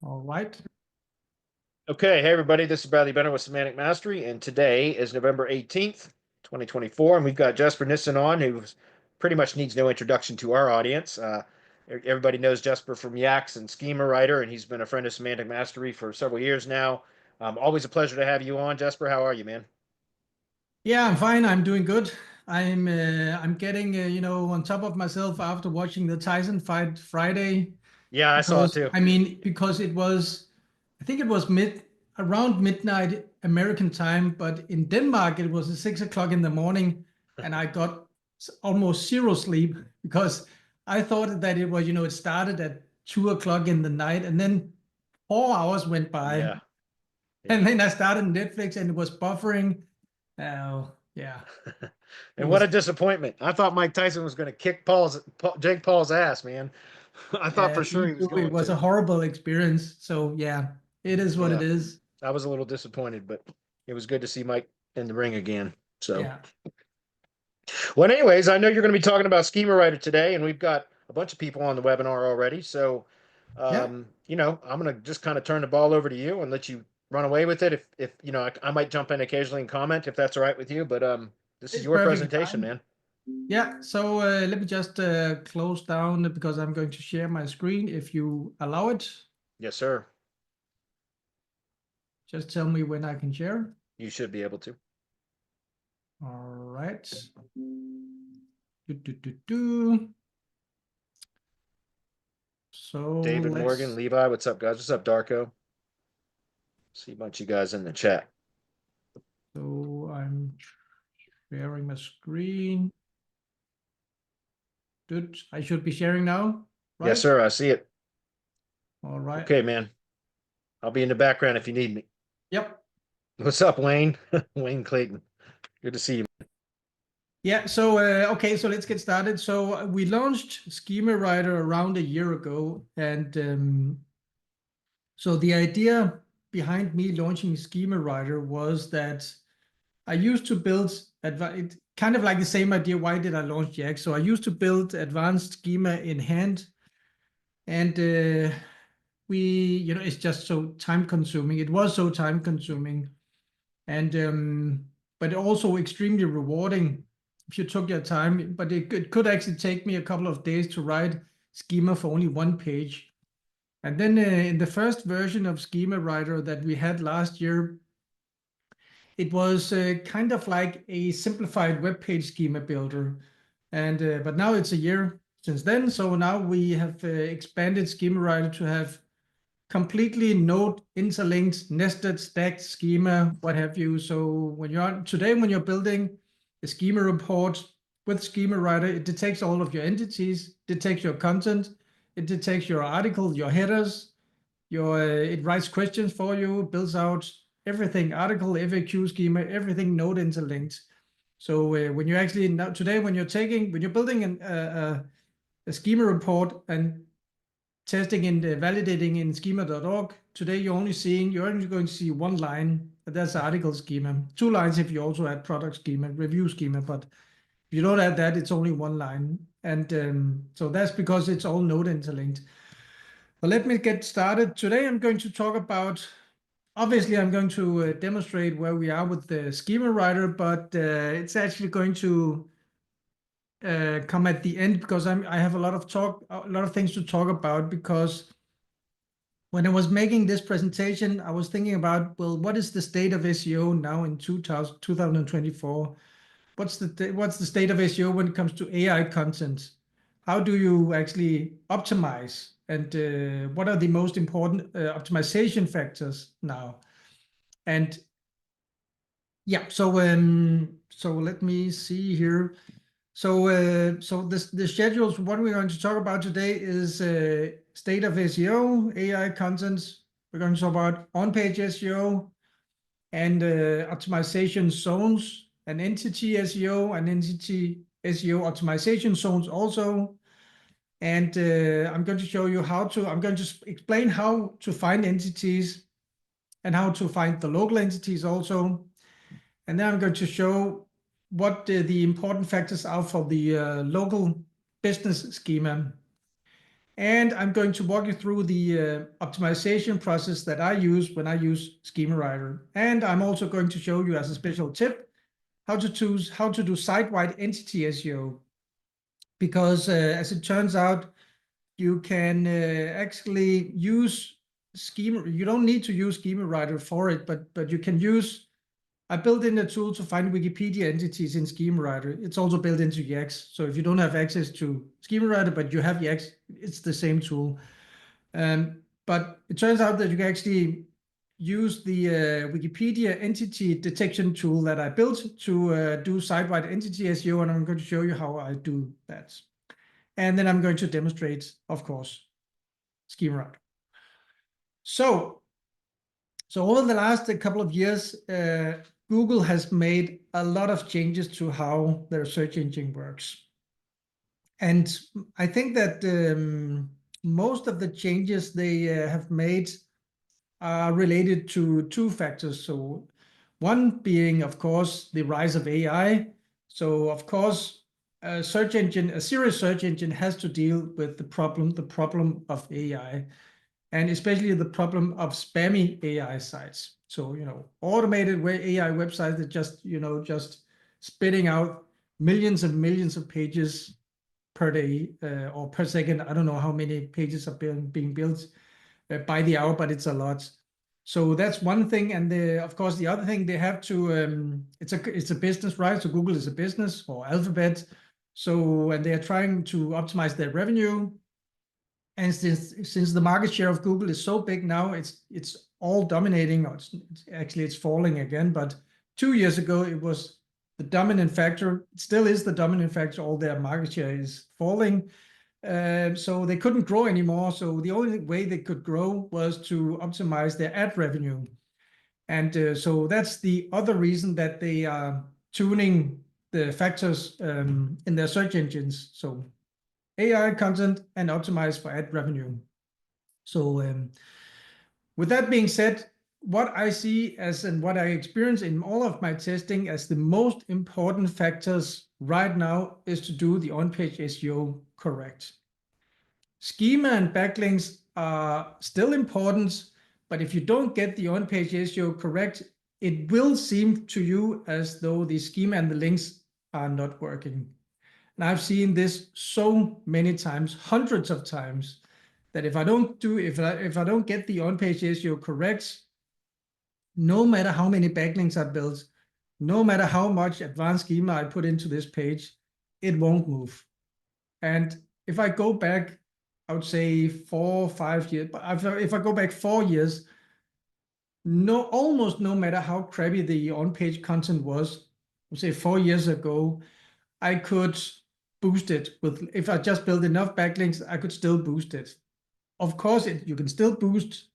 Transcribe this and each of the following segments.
All right. Okay, hey everybody, this is Bradley Benner with Semantic Mastery, and today is November 18th, 2024, and we've got Jesper Nissen on, who pretty much needs no introduction to our audience. Everybody knows Jesper from Yaks and Schema Writer, and he's been a friend of Semantic Mastery for several years now. Always a pleasure to have you on, Jesper. How are you, man? Yeah, I'm fine. I'm doing good. I'm getting on top of myself after watching the Tyson fight Friday Yeah, I saw it because too. because it was I think it was around midnight American time, but in Denmark it was at 6 o'clock in the morning, and I got almost zero sleep because I thought that it was it started at 2 o'clock in the night, and then 4 hours went by, Yeah, and yeah. then I started Netflix and it was buffering. Oh, yeah. It And what was a disappointment. I thought Mike Tyson was going to kick Jake Paul's ass, man. I thought for sure me he was too. It going was a to. horrible experience. So yeah, it is what it Yeah. is. I was a little disappointed, but it was good to see Mike in the ring again. So, Yeah. well, anyways, I know you're going to be talking about Schema Writer today, and we've got a bunch of people on the webinar already. So, Yeah. I'm going to just kind of turn the ball over to you and let you run away with it. If I might jump in occasionally and comment if that's all right with you. But this is It's your perfectly presentation, fine. man. Yeah. So let me just close down because I'm going to share my screen if you allow it. Yes, sir. Just tell me when I can share. You should be able to. All right. Do, do, do, do. So David Morgan, let's. Levi, what's up, guys? What's up, Darko? See a bunch of you guys in the chat. So I'm sharing my screen. Good. I should be sharing now, Yes, right? sir. I see it. All right. Okay, man. I'll be in the background if you need me. Yep. What's up, Wayne? Wayne Clayton. Good to see you. Yeah, so okay, so let's get started. So we launched Schema Writer around a year ago, and so the idea behind me launching Schema Writer was that I used to build kind of like the same idea. Why did I launch Jack? So I used to build advanced schema in hand, and it's just so time consuming. It was so time consuming, and but also extremely rewarding if you took your time. But it could actually take me a couple of days to write schema for only one page. And then in the first version of Schema Writer that we had last year, it was kind of like a simplified web page schema builder. And but now it's a year since then, so now we have expanded Schema Writer to have completely node interlinked, nested, stacked schema, what have you. So when you're building a schema report with Schema Writer, it detects all of your entities, detects your content, it detects your article, your headers, it writes questions for you, builds out everything, article, FAQ schema, everything node interlinked. So when you actually now today when you're building a schema report and testing and validating in schema.org. Today you're only going to see one line, that's article schema. Two lines if you also add product schema, review schema, but if you don't add that, it's only one line. And so that's because it's all node interlinked. But let me get started. Today I'm going to talk about, obviously I'm going to demonstrate where we are with the schema writer, but it's actually going to come at the end because I have a lot of things to talk about because when I was making this presentation, I was thinking about, well, what is the state of SEO now in 2024? What's the state of SEO when it comes to AI content? How do you actually optimize? And what are the most important optimization factors now? And yeah, so let me see here. So the schedules. What we're going to talk about today is state of SEO, AI content. We're going to talk about on-page SEO and optimization zones, and entity SEO and entity SEO optimization zones also. And I'm going to show you I'm going to explain how to find entities and how to find the local entities also. And then I'm going to show what the important factors are for the local business schema. And I'm going to walk you through the optimization process that I use when I use Schemawriter. And I'm also going to show you as a special tip how to do site-wide entity SEO. Because as it turns out, you can actually use Schema. You don't need to use Schemawriter for it, but you can use. I built in a tool to find Wikipedia entities in Schemawriter. It's also built into Yext. So if you don't have access to Schemawriter, but you have Yext, it's the same tool. But it turns out that you can actually use the Wikipedia entity detection tool that I built to do site-wide entity SEO, and I'm going to show you how I do that. And then I'm going to demonstrate, of course, Schemawriter. So over the last couple of years, Google has made a lot of changes to how their search engine works. And I think that most of the changes they have made are related to two factors. So one being, of course, the rise of AI. So of course, a serious search engine has to deal with the problem of AI, and especially the problem of spammy AI sites. So, automated AI websites that just spitting out millions and millions of pages per day or per second. I don't know how many pages are being built by the hour, but it's a lot. So that's one thing. And of course, the other thing they have to, it's a business, right? So Google is a business, or Alphabet. So, and they are trying to optimize their revenue. And since the market share of Google is so big now, it's all dominating, or it's falling again. But 2 years ago, it was the dominant factor. It still is the dominant factor. All their market share is falling. So they couldn't grow anymore. So the only way they could grow was to optimize their ad revenue. And so that's the other reason that they are tuning the factors in their search engines. So AI content and optimize for ad revenue. So with that being said, what I see as and what I experience in all of my testing as the most important factors right now is to do the on-page SEO correct. Schema and backlinks are still important, but if you don't get the on-page SEO correct, it will seem to you as though the schema and the links are not working. And I've seen this so many times, hundreds of times, that if I don't get the on-page SEO correct, no matter how many backlinks I build, no matter how much advanced schema I put into this page, it won't move. And if I go back, I would say 4 or 5 years, but if I go back 4 years, almost no matter how crappy the on-page content was, I would say 4 years ago, I could boost it with, if I just build enough backlinks, I could still boost it. Of course, you can still boost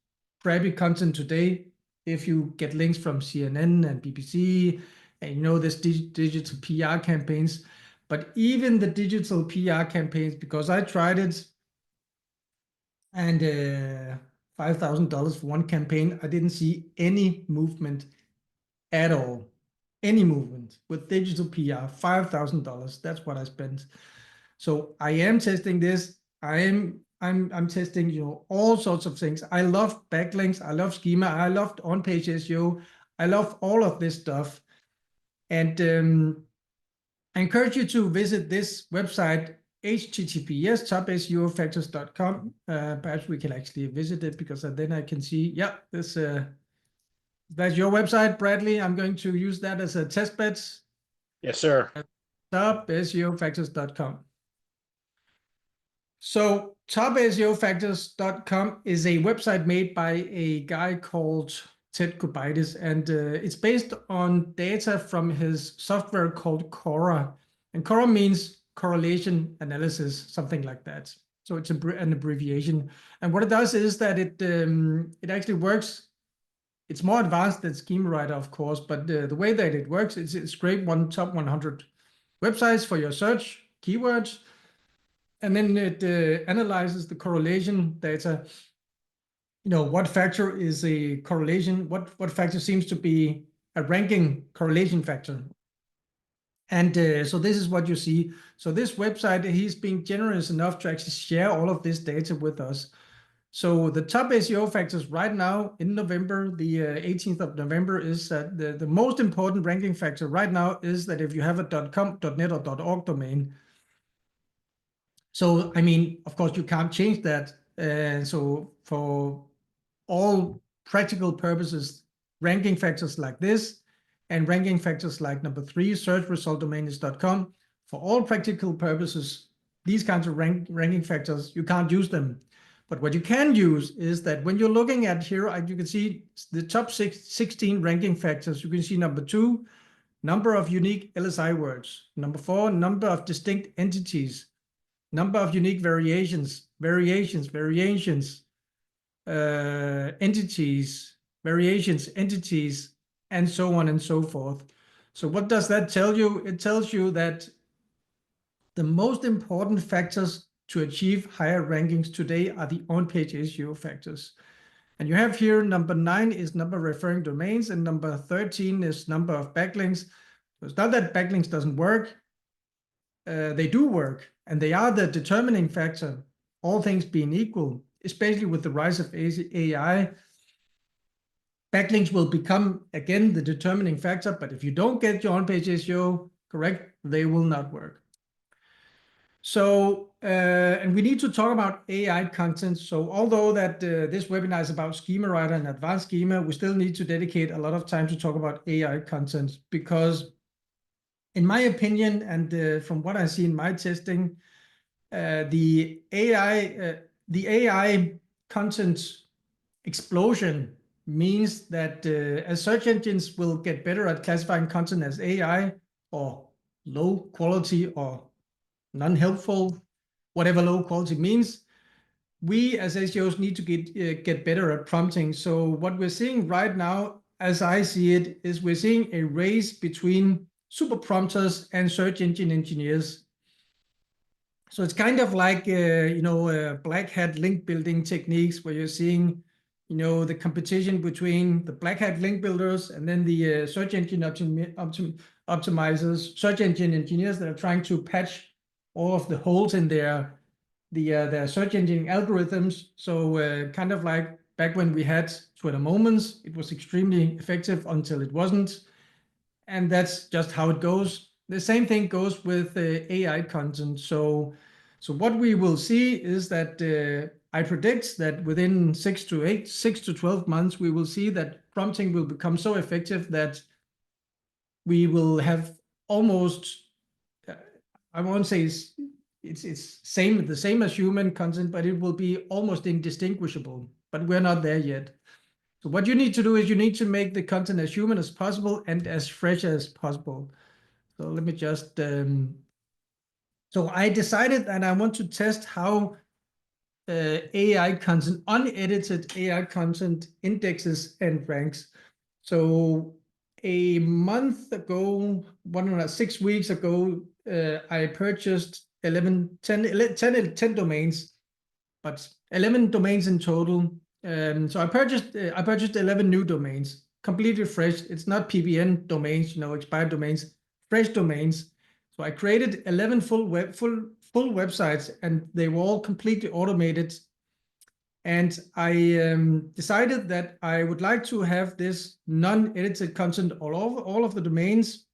crappy content today if you get links from CNN and BBC and there's digital PR campaigns. But even the digital PR campaigns, because I tried it, and $5,000 for one campaign, I didn't see any movement at all. Any movement with digital PR, $5,000. That's what I spent. So I am testing this. I'm testing, all sorts of things. I love backlinks. I love schema. I love on-page SEO. I love all of this stuff. And I encourage you to visit this website, https://topseofactors.com. Perhaps we can actually visit it, because then I can see, yeah, this that's your website, Bradley. I'm going to use that as a test bed. Yes, sir. Topseofactors.com. So topseofactors.com is a website made by a guy called Ted Kubitis, and it's based on data from his software called Cora. And Cora means correlation analysis, something like that. So it's an abbreviation. And what it does is that it actually works. It's more advanced than Schemawriter, of course, but the way that it works is it scrapes top 100 websites for your search keywords, and then it analyzes the correlation data. What factor is a correlation? What factor seems to be a ranking correlation factor? And so this is what you see. So this website, he's being generous enough to actually share all of this data with us. So the top SEO factors right now in November, the 18th of November, is that the most important ranking factor right now is that if you have a .com, .net, or .org domain. So, I mean, of course, you can't change that. So for all practical purposes, ranking factors like this and ranking factors like number 3, search result domain is .com. For all practical purposes, these kinds of ranking factors, you can't use them. But what you can use is that when you're looking at here, you can see the top 16 ranking factors. You can see number 2, number of unique LSI words. Number 4, number of distinct entities. Number of unique variations, entities, entities, and so on and so forth. So what does that tell you? It tells you that the most important factors to achieve higher rankings today are the on-page SEO factors. And you have here number 9 is number of referring domains, and number 13 is number of backlinks. So it's not that backlinks doesn't work. They do work, and they are the determining factor, all things being equal, especially with the rise of AI. Backlinks will become, again, the determining factor, but if you don't get your on-page SEO correct, they will not work. So, and we need to talk about AI content. So although that this webinar is about Schemawriter and advanced schema, we still need to dedicate a lot of time to talk about AI content, because in my opinion, and from what I see in my testing, the AI content explosion means that as search engines will get better at classifying content as AI or low quality or non-helpful, whatever low quality means, we as SEOs need to get better at prompting. So what we're seeing right now, as I see it, is we're seeing a race between super prompters and search engine engineers. So it's kind of like, black hat link building techniques where you're seeing, the competition between the black hat link builders and then the search engine optimizers, search engine engineers that are trying to patch all of the holes in their search engine algorithms. So kind of like back when we had Twitter Moments, it was extremely effective until it wasn't. And that's just how it goes. The same thing goes with AI content. So what we will see is that I predict that within 6 to 12 months, we will see that prompting will become so effective that we will have almost, I won't say it's the same as human content, but it will be almost indistinguishable. But we're not there yet. So what you need to do is you need to make the content as human as possible and as fresh as possible. So let me just, so I decided that I want to test how AI content, unedited AI content indexes and ranks. So a month ago, 6 weeks ago, I purchased 10 domains, but 11 domains in total. So I purchased 11 new domains, completely fresh. It's not PBN domains, expired domains, fresh domains. So I created 11 full websites, and they were all completely automated. And I decided that I would like to have this non-edited content all of the domains.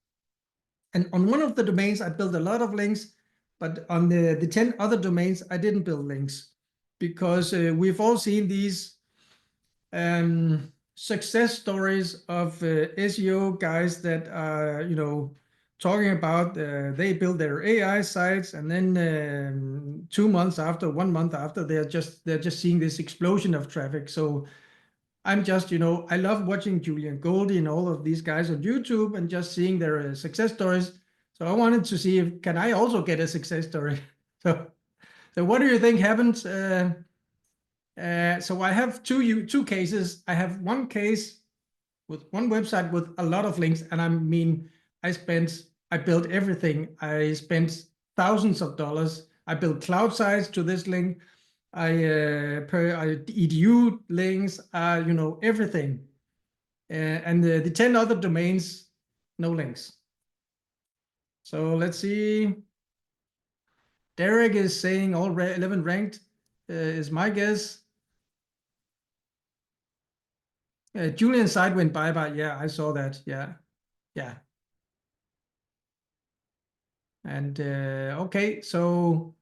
And on one of the domains, I built a lot of links, but on the 10 other domains, I didn't build links, because we've all seen these success stories of SEO guys that are, talking about they build their AI sites, and then 2 months after, 1 month after, they're just seeing this explosion of traffic. So I'm just, I love watching Julian Goldie and all of these guys on YouTube and just seeing their success stories. So I wanted to see if can I also get a success story. So what do you think happened? So I have two cases. I have one case with one website with a lot of links, and I built everything. I spent thousands of dollars. I built cloud sites to this link. I edu links, everything. And the 10 other domains, no links. So let's see. Derek is saying all 11 ranked is my guess. Julian's side went bye-bye. Yeah, I saw that. Yeah. Yeah. And okay, so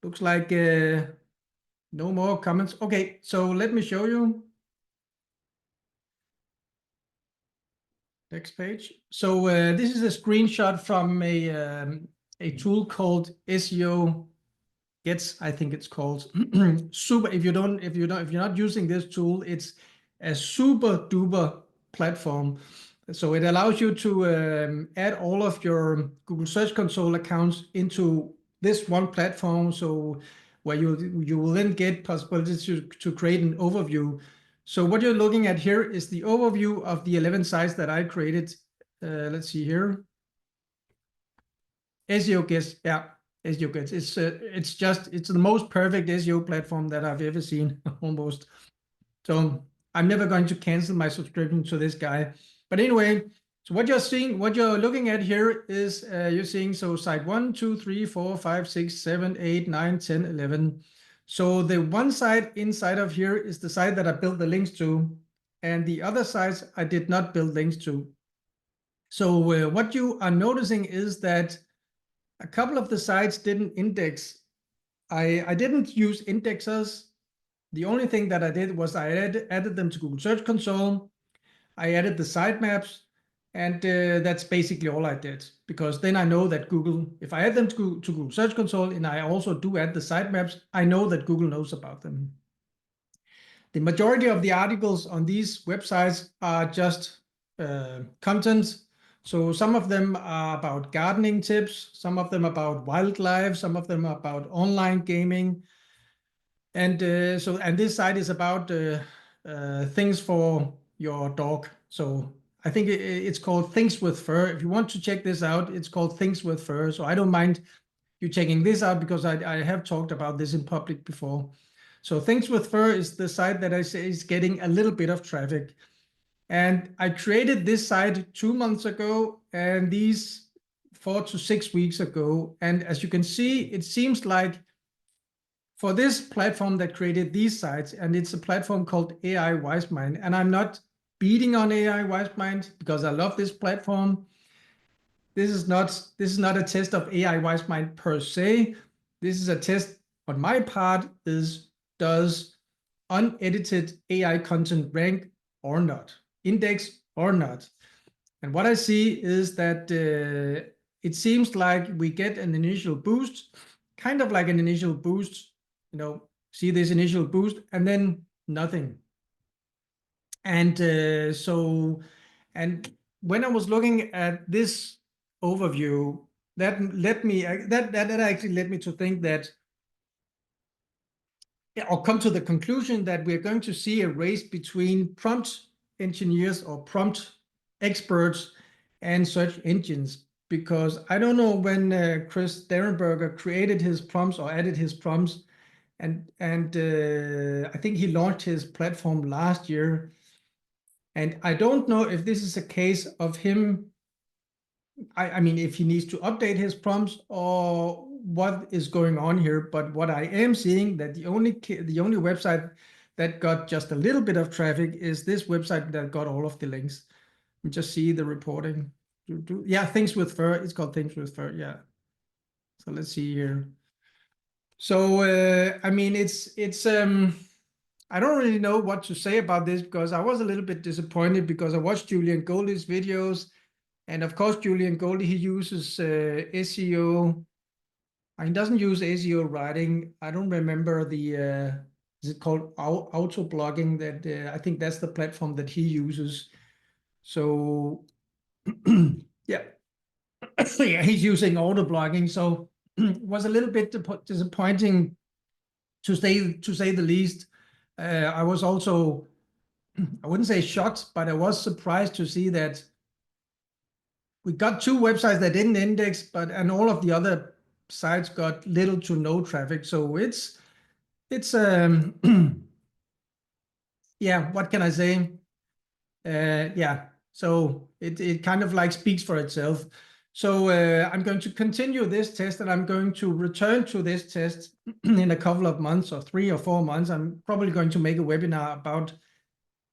looks like no more comments. Okay, so let me show you. Next page. So this is a screenshot from a tool called SEO Gets, I think it's called. Super. If you're not using this tool, it's a super duper platform. So it allows you to add all of your Google Search Console accounts into this one platform. So where you will then get possibilities to create an overview. So what you're looking at here is the overview of the 11 sites that I created. Let's see here. SEO Gets, yeah, SEO Gets. It's the most perfect SEO platform that I've ever seen, almost. So I'm never going to cancel my subscription to this guy. But anyway, so what you're looking at here is you're seeing so site 1, 2, 3, 4, 5, 6, 7, 8, 9, 10, 11. So the one site inside of here is the site that I built the links to, and the other sites I did not build links to. So what you are noticing is that a couple of the sites didn't index. I didn't use indexers. The only thing that I did was I added them to Google Search Console. I added the sitemaps, and that's basically all I did. Because then I know that Google, if I add them to Google Search Console and I also do add the sitemaps, I know that Google knows about them. The majority of the articles on these websites are just content. So some of them are about gardening tips, some of them about wildlife, some of them about online gaming. And this site is about things for your dog. So I think it's called Things with Fur. If you want to check this out, it's called Things with Fur. So I don't mind you checking this out because I have talked about this in public before. So Things with Fur is the site that I say is getting a little bit of traffic. And I created this site 2 months ago and these 4 to 6 weeks ago. And as you can see, it seems like for this platform that created these sites, and it's a platform called AI Wisemind, and I'm not beating on AI Wisemind because I love this platform. This is not a test of AI Wisemind per se. This is a test on my part is does unedited AI content rank or not, index or not. And what I see is that it seems like we get an initial boost, kind of like an initial boost, see this initial boost and then nothing. And and when I was looking at this overview, that actually led me to think that, or come to the conclusion that we're going to see a race between prompt engineers or prompt experts and search engines. Because I don't know when Chris Derenberger created his prompts or added his prompts, and I think he launched his platform last year. And I don't know if this is a case of him. I mean, if he needs to update his prompts or what is going on here. But what I am seeing that the only website that got just a little bit of traffic is this website that got all of the links. You just see the reporting. Yeah, Things with Fur. It's called Things with Fur. Yeah. So let's see here. So I mean, it's I don't really know what to say about this because I was a little bit disappointed because I watched Julian Goldie's videos. And of course, Julian Goldie, he uses SEO. He doesn't use SEO writing. I don't remember is it called auto blogging? That I think that's the platform that he uses. So yeah, yeah, he's using auto blogging. So it was a little bit disappointing to say the least. I was also, I wouldn't say shocked, but I was surprised to see that we got 2 websites that didn't index, and all of the other sites got little to no traffic. So it's yeah, what can I say? Yeah, so it kind of like speaks for itself. So I'm going to continue this test, and I'm going to return to this test in a couple of months, or 3 or 4 months. I'm probably going to make a webinar about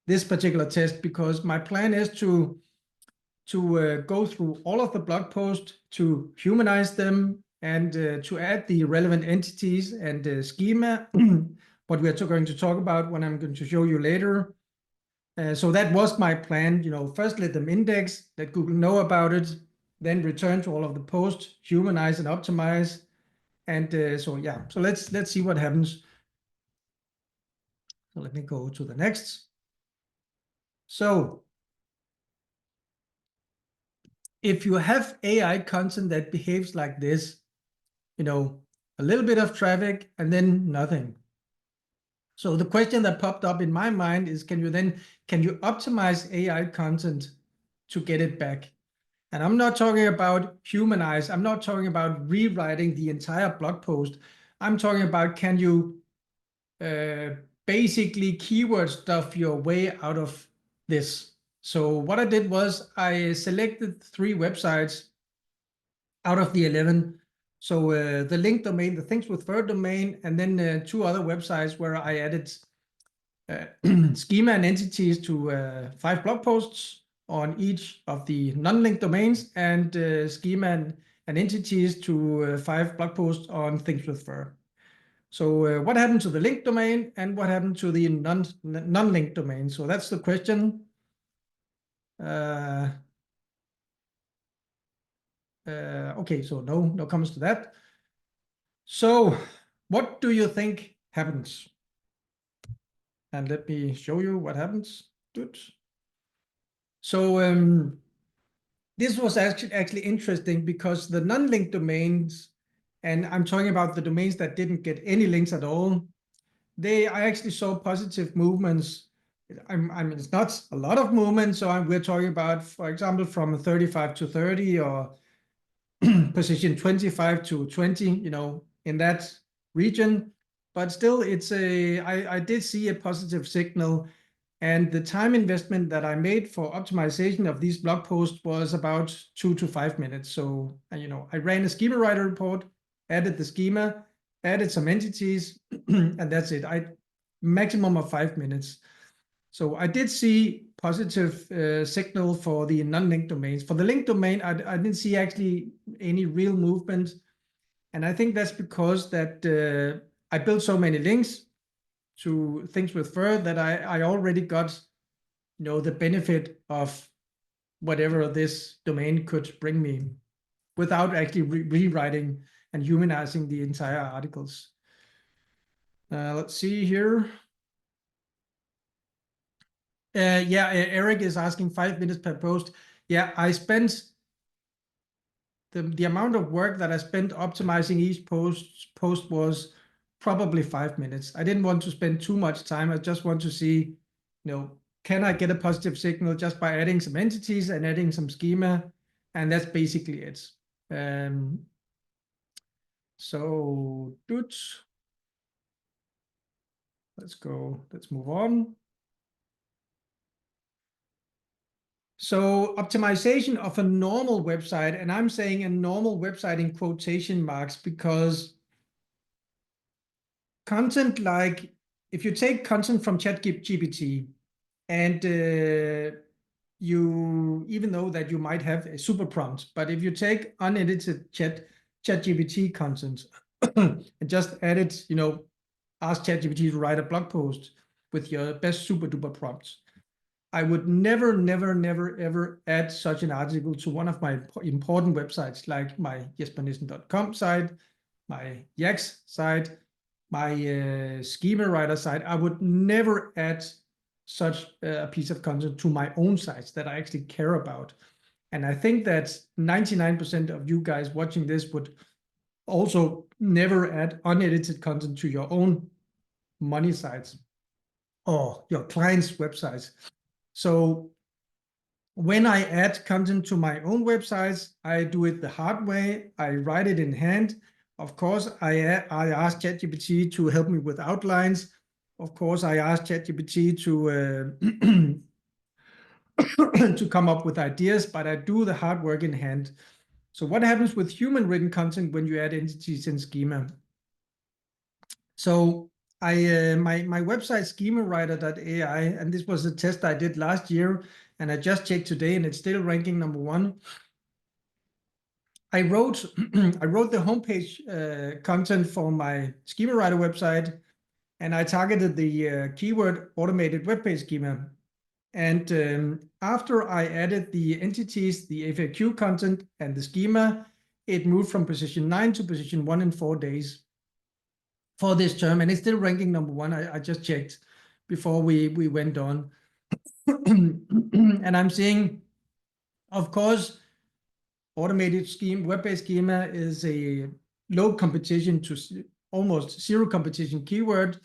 this particular test, because my plan is to go through all of the blog posts, to humanize them, and to add the relevant entities and schema, what we're going to talk about, when I'm going to show you later. So that was my plan. First let them index, let Google know about it, then return to all of the posts, humanize and optimize. And so let's see what happens. So let me go to the next. So if you have AI content that behaves like this, a little bit of traffic and then nothing. So the question that popped up in my mind is, can you optimize AI content to get it back? And I'm not talking about humanize. I'm not talking about rewriting the entire blog post. I'm talking about, can you basically keyword stuff your way out of this? So what I did was I selected 3 websites out of the 11. So the link domain, the Things with Fur domain, and then 2 other websites where I added schema and entities to 5 blog posts on each of the non-linked domains, and schema and entities to 5 blog posts on Things with Fur. So what happened to the linked domain, and what happened to the non-linked domain? So that's the question. Okay, so no comments to that. So what do you think happens? And let me show you what happens. Good. So this was actually interesting, because the non-linked domains, and I'm talking about the domains that didn't get any links at all, I actually saw positive movements. I mean, it's not a lot of movement, so we're talking about, for example, from 35 to 30, or position 25 to 20, in that region. But still, I did see a positive signal. And the time investment that I made for optimization of these blog posts was about 2 to 5 minutes. So, I ran a schema writer report, added the schema, added some entities, and that's it. Maximum of 5 minutes. So I did see positive signal for the non-linked domains. For the linked domain, I didn't see actually any real movement. And I think that's because that I built so many links to Things with Fur that I already got, the benefit of whatever this domain could bring me, without actually rewriting and humanizing the entire articles. Let's see here. Yeah, Eric is asking 5 minutes per post. Yeah, I spent the amount of work that I spent optimizing each post was probably 5 minutes. I didn't want to spend too much time. I just want to see, can I get a positive signal just by adding some entities and adding some schema? And that's basically it. So good. Let's move on. So optimization of a normal website, and I'm saying a normal website in quotation marks, because content, like if you take content from ChatGPT, and you, even though that you might have a super prompt, but if you take unedited ChatGPT content and just edit, ask ChatGPT to write a blog post with your best super duper prompts, I would never, ever add such an article to one of my important websites, like my jespernissen.com site, my Yax site, my schema writer site. I would never add such a piece of content to my own sites that I actually care about. And I think that 99% of you guys watching this would also never add unedited content to your own money sites or your clients' websites. So when I add content to my own websites, I do it the hard way. I write it in hand. Of course, I ask ChatGPT to help me with outlines. Of course, I ask ChatGPT to come up with ideas, but I do the hard work in hand. So what happens with human written content when you add entities in schema? So my website schemawriter.ai, and this was a test I did last year, and I just checked today, and it's still ranking #1. I wrote the homepage content for my schemawriter website, and I targeted the keyword automated web page schema. And after I added the entities, the FAQ content, and the schema, it moved from position 9 to position 1 in 4 days for this term, and it's still ranking #1. I just checked before we went on. And I'm seeing, of course, automated schema, web-based schema is a low competition to almost zero competition keyword.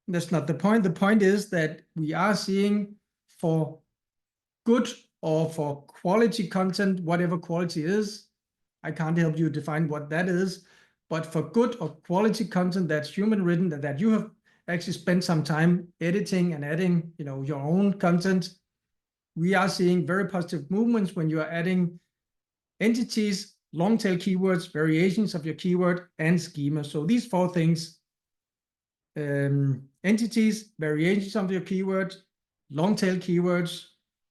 That's not the point. The point is that we are seeing for good or for quality content, whatever quality is, I can't help you define what that is, but for good or quality content that's human written, that you have actually spent some time editing and adding, your own content, we are seeing very positive movements when you are adding entities, long tail keywords, variations of your keyword, and schema. So these 4 things, entities, variations of your keyword, long tail keywords,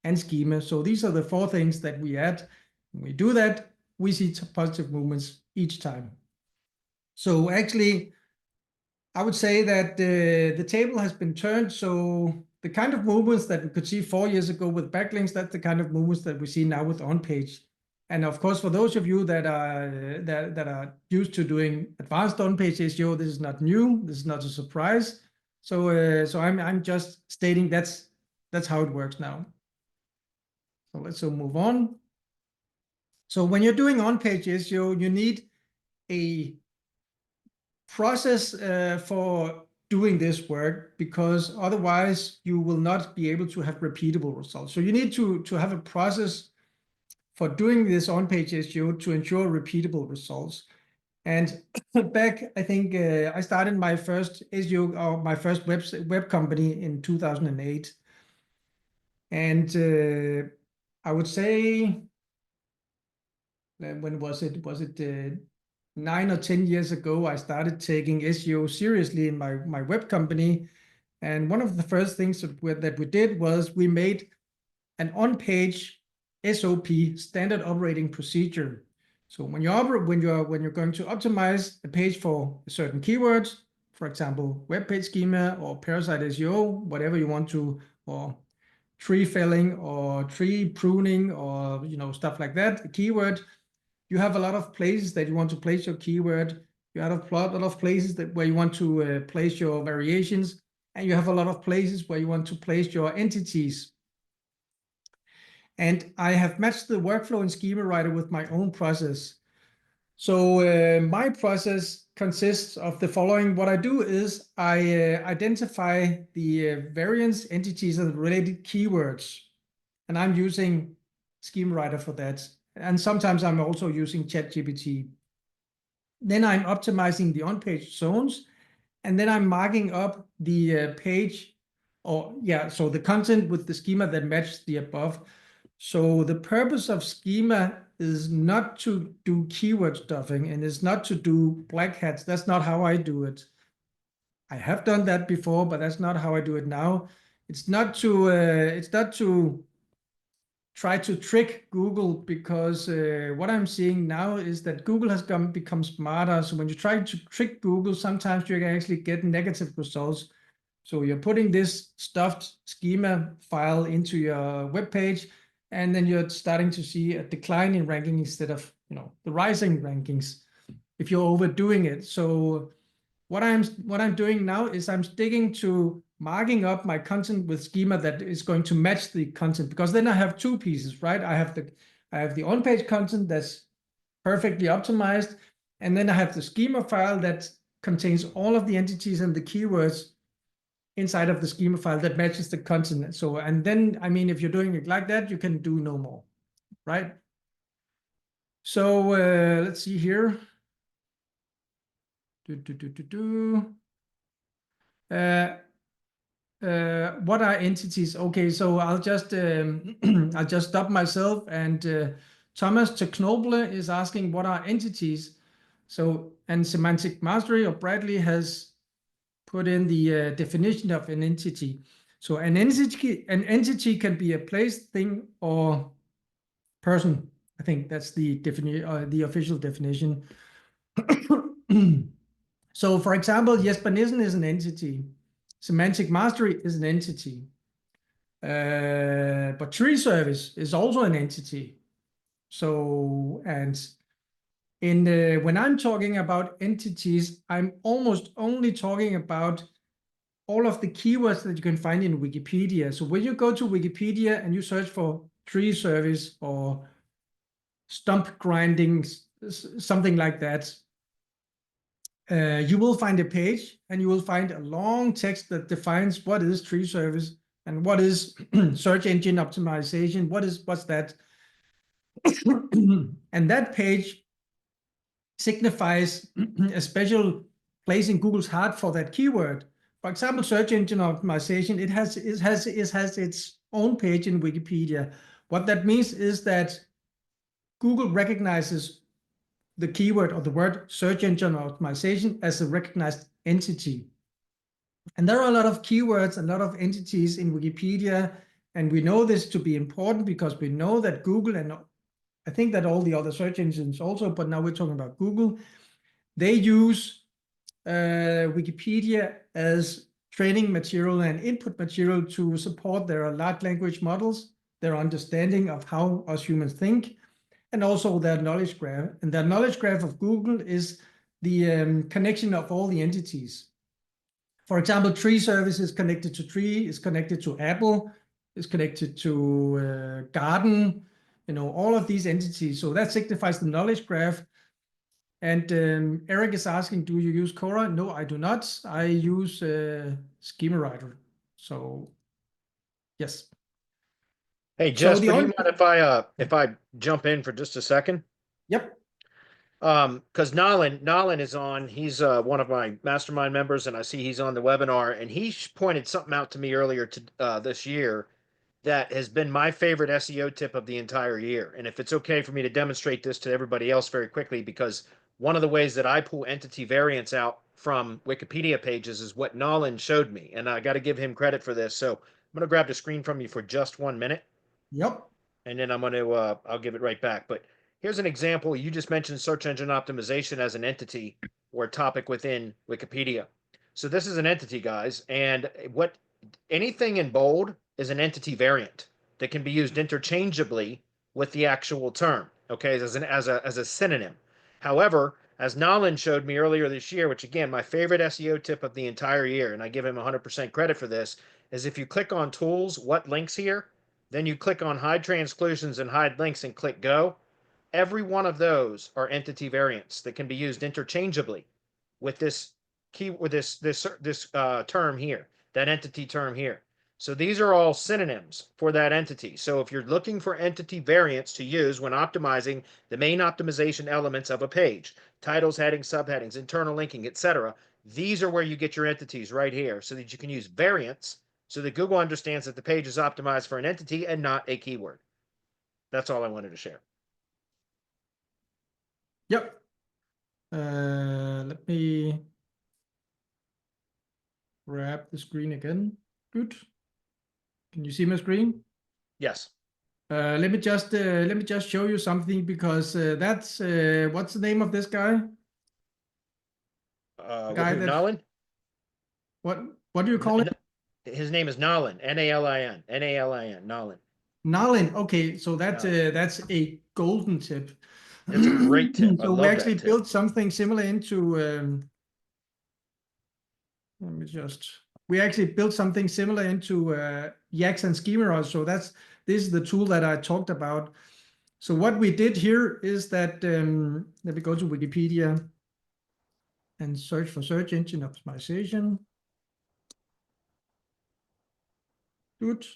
and schema. So these are the 4 things that we add. When we do that, we see positive movements each time. So actually, I would say that the table has been turned. So the kind of movements that we could see 4 years ago with backlinks, that's the kind of movements that we see now with on-page. And of course, for those of you that are used to doing advanced on-page SEO, this is not new. This is not a surprise. So I'm just stating that's how it works now. So let's move on. So when you're doing on-page SEO, you need a process for doing this work, because otherwise you will not be able to have repeatable results. So you need to have a process for doing this on-page SEO to ensure repeatable results. And back, I think I started my first SEO, or my first web company in 2008. And I would say, when was it? Was it 9 or 10 years ago, I started taking SEO seriously in my web company. And one of the first things that we did was we made an on-page SOP, standard operating procedure. So when you're going to optimize a page for certain keywords, for example, web page schema or parasite SEO, whatever you want to, or tree felling or tree pruning, or stuff like that, a keyword, you have a lot of places that you want to place your keyword. You have a lot of places where you want to place your variations, and you have a lot of places where you want to place your entities. And I have matched the workflow in Schemawriter with my own process. So my process consists of the following. What I do is I identify the variants, entities, and related keywords. And I'm using Schemawriter for that. And sometimes I'm also using ChatGPT. Then I'm optimizing the on-page zones, and then I'm marking up the page, so the content with the schema that matches the above. So the purpose of schema is not to do keyword stuffing, and is not to do black hats. That's not how I do it. I have done that before, but that's not how I do it now. It's not to try to trick Google, because what I'm seeing now is that Google has become smarter. So when you try to trick Google, sometimes you can actually get negative results. So you're putting this stuffed schema file into your web page, and then you're starting to see a decline in ranking instead of the rising rankings if you're overdoing it. So what I'm doing now is I'm sticking to marking up my content with schema that is going to match the content, because then I have 2 pieces, right? I have the on-page content that's perfectly optimized, and then I have the schema file that contains all of the entities and the keywords inside of the schema file that matches the content. So, and then, I mean, if you're doing it like that, you can do no more, right? So let's see here. What are entities? Okay, so I'll just I'll just stop myself and Thomas Teknoble is asking what are entities. So, and Semantic Mastery or Bradley has put in the definition of an entity. So an entity can be a place, thing, or person. I think that's the official definition. So, for example, Jesper Nissen is an entity. Semantic Mastery is an entity. But tree service is also an entity. So, and when I'm talking about entities, I'm almost only talking about all of the keywords that you can find in Wikipedia. So when you go to Wikipedia and you search for tree service or stump grinding, something like that, you will find a page and you will find a long text that defines what is tree service and what is search engine optimization. What's that? And that page signifies a special place in Google's heart for that keyword. For example, search engine optimization, it has its own page in Wikipedia. What that means is that Google recognizes the keyword or the word search engine optimization as a recognized entity. And there are a lot of keywords, a lot of entities in Wikipedia, and we know this to be important because we know that Google, and I think that all the other search engines also, but now we're talking about Google, they use Wikipedia as training material and input material to support their large language models, their understanding of how us humans think, and also their knowledge graph. And their knowledge graph of Google is the connection of all the entities. For example, tree service is connected to tree, is connected to apple, is connected to garden, all of these entities. So that signifies the knowledge graph. And Eric is asking, do you use Cora? No, I do not. I use Schemawriter. So yes. Hey, Jesper, do you mind if I jump in for just a second? Yep. Because Nolan is on. He's one of my mastermind members, and I see he's on the webinar. And he pointed something out to me earlier this year that has been my favorite SEO tip of the entire year. And if it's okay for me to demonstrate this to everybody else very quickly, because one of the ways that I pull entity variants out from Wikipedia pages is what Nolan showed me, and I got to give him credit for this. So I'm going to grab the screen from you for just 1 minute. Yep. And then I'm going to I'll give it right back. But here's an example. You just mentioned search engine optimization as an entity or a topic within Wikipedia. So this is an entity, guys, and anything in bold is an entity variant that can be used interchangeably with the actual term, okay, as a synonym. However, as Nolan showed me earlier this year, which again, my favorite SEO tip of the entire year, and I give him 100% credit for this, is if you click on tools, what links here, then you click on hide transclusions and hide links and click go. Every one of those are entity variants that can be used interchangeably with this term here, that entity term here. So these are all synonyms for that entity. So if you're looking for entity variants to use when optimizing the main optimization elements of a page, titles, headings, subheadings, internal linking, etc., these are where you get your entities right here so that you can use variants so that Google understands that the page is optimized for an entity and not a keyword. That's all I wanted to share. Yep. Let me grab the screen again. Good. Can you see my screen? Yes. Let me just show you something because that's what's the name of this guy? Nolan? What do you call it? His name is Nolan. Nalin. Nalin. Nolan. Nolan. Okay, so that's a golden tip. It's a great tip. So we actually built something similar into. We actually built something similar into Yax and Schema. So this is the tool that I talked about. So what we did here is that let me go to Wikipedia and search for search engine optimization. Good.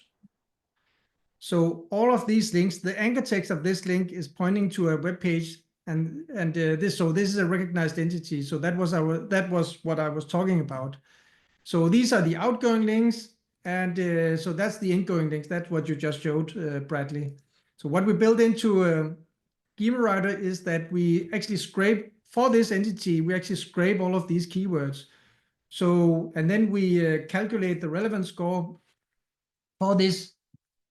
So all of these links, the anchor text of this link is pointing to a web page, and this is a recognized entity. So that was what I was talking about. So these are the outgoing links, and so that's the ingoing links. That's what you just showed, Bradley. So what we built into Schemawriter is that we actually scrape for this entity, we actually scrape all of these keywords. So, and then we calculate the relevance score for this,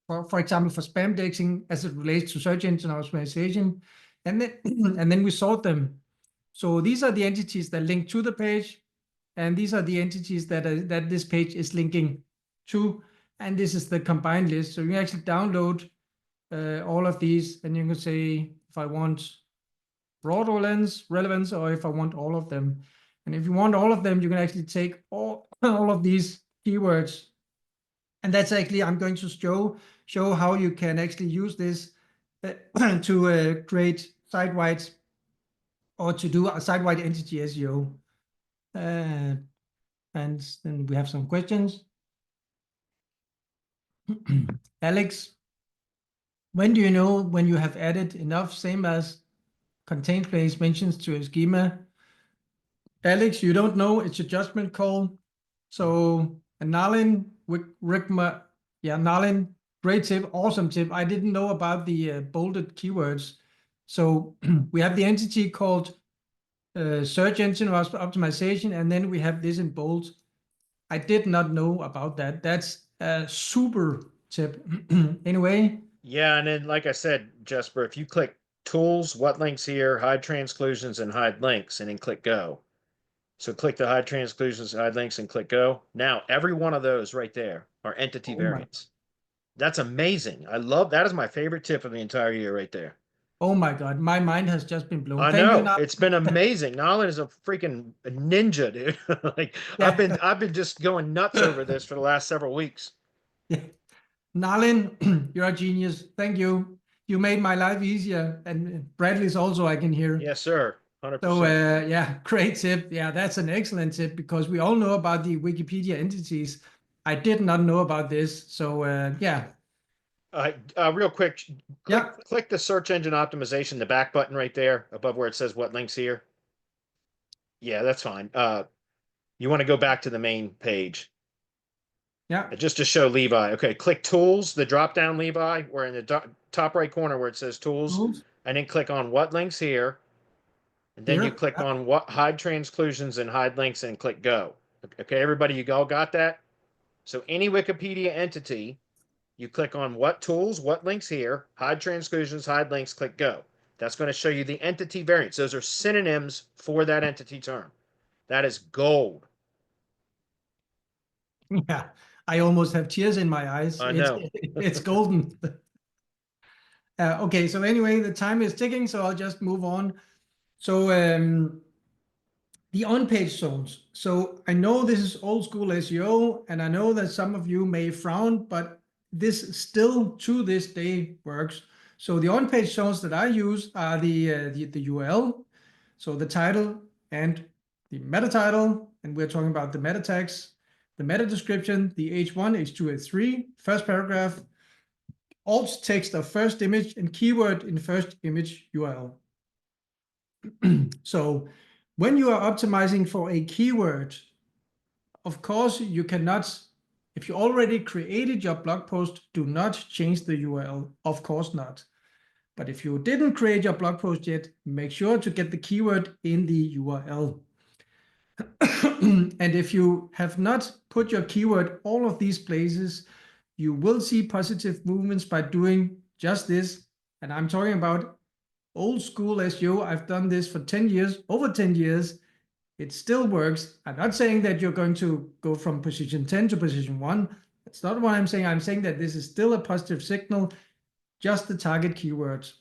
for example, for spam indexing as it relates to search engine optimization. And then, and then we sort them. So these are the entities that link to the page, and these are the entities that this page is linking to, and this is the combined list. So you can actually download all of these, and you can say if I want broad relevance, or if I want all of them. And if you want all of them, you can actually take all of these keywords, and that's actually I'm going to show how you can actually use this to create site-wide or to do a site-wide entity SEO. And then we have some questions. Alex, when do you know when you have added enough same as contain place mentions to a schema? Alex, you don't know, it's a judgment call. So, Nalin, Rickma, yeah, Nalin, great tip, awesome tip. I didn't know about the bolded keywords. So we have the entity called search engine optimization, and then we have this in bold. I did not know about that. That's a super tip. Anyway. Yeah, and then like I said, Jesper, if you click tools, what links here, hide transclusions and hide links, and then click go. So click the hide transclusions, hide links, and click go. Now, every one of those right there are entity variants. That's amazing. I love that. Is my favorite tip of the entire year right there. Oh my God, my mind has just been blown. I Thank you, know. It's been amazing. Nolan is a freaking ninja, dude. Like yeah. I've been just going nuts over this for the last several weeks. Yeah. Nalin, you're a genius. Thank you. You made my life easier, and Bradley's also, I can hear. Yes, sir. 100%. So yeah, great tip. Yeah, that's an excellent tip, because we all know about the Wikipedia entities. I did not know about this. So yeah. Real quick, Yeah. click the search engine optimization, the back button right there above where it says what links here. Yeah, that's fine. You want to go back to the main page. Yeah. Just to show Levi. Okay, click tools, the drop down Levi, where in the top right corner where it says tools, and then click on what links here. And then you click on what hide transclusions and hide links and click go. Okay, everybody, you all got that? So any Wikipedia entity, you click on what tools, what links here, hide transclusions, hide links, click go. That's going to show you the entity variants. Those are synonyms for that entity term. That is gold. Yeah, I almost have tears in my eyes. I know. It's golden. Okay, so anyway, the time is ticking, so I'll just move on. So the on-page zones. So I know this is old school SEO, and I know that some of you may frown, but this still to this day works. So the on-page zones that I use are the URL, so the title and the meta title, and we're talking about the meta tags, the meta description, the H1, H2, H3, first paragraph, alt text of first image, and keyword in first image URL. So when you are optimizing for a keyword, of course, you cannot, if you already created your blog post, do not change the URL. Of course not. But if you didn't create your blog post yet, make sure to get the keyword in the URL. And if you have not put your keyword all of these places, you will see positive movements by doing just this. And I'm talking about old school SEO. I've done this for 10 years, over 10 years. It still works. I'm not saying that you're going to go from position 10 to position 1. That's not what I'm saying. I'm saying that this is still a positive signal, just the target keywords.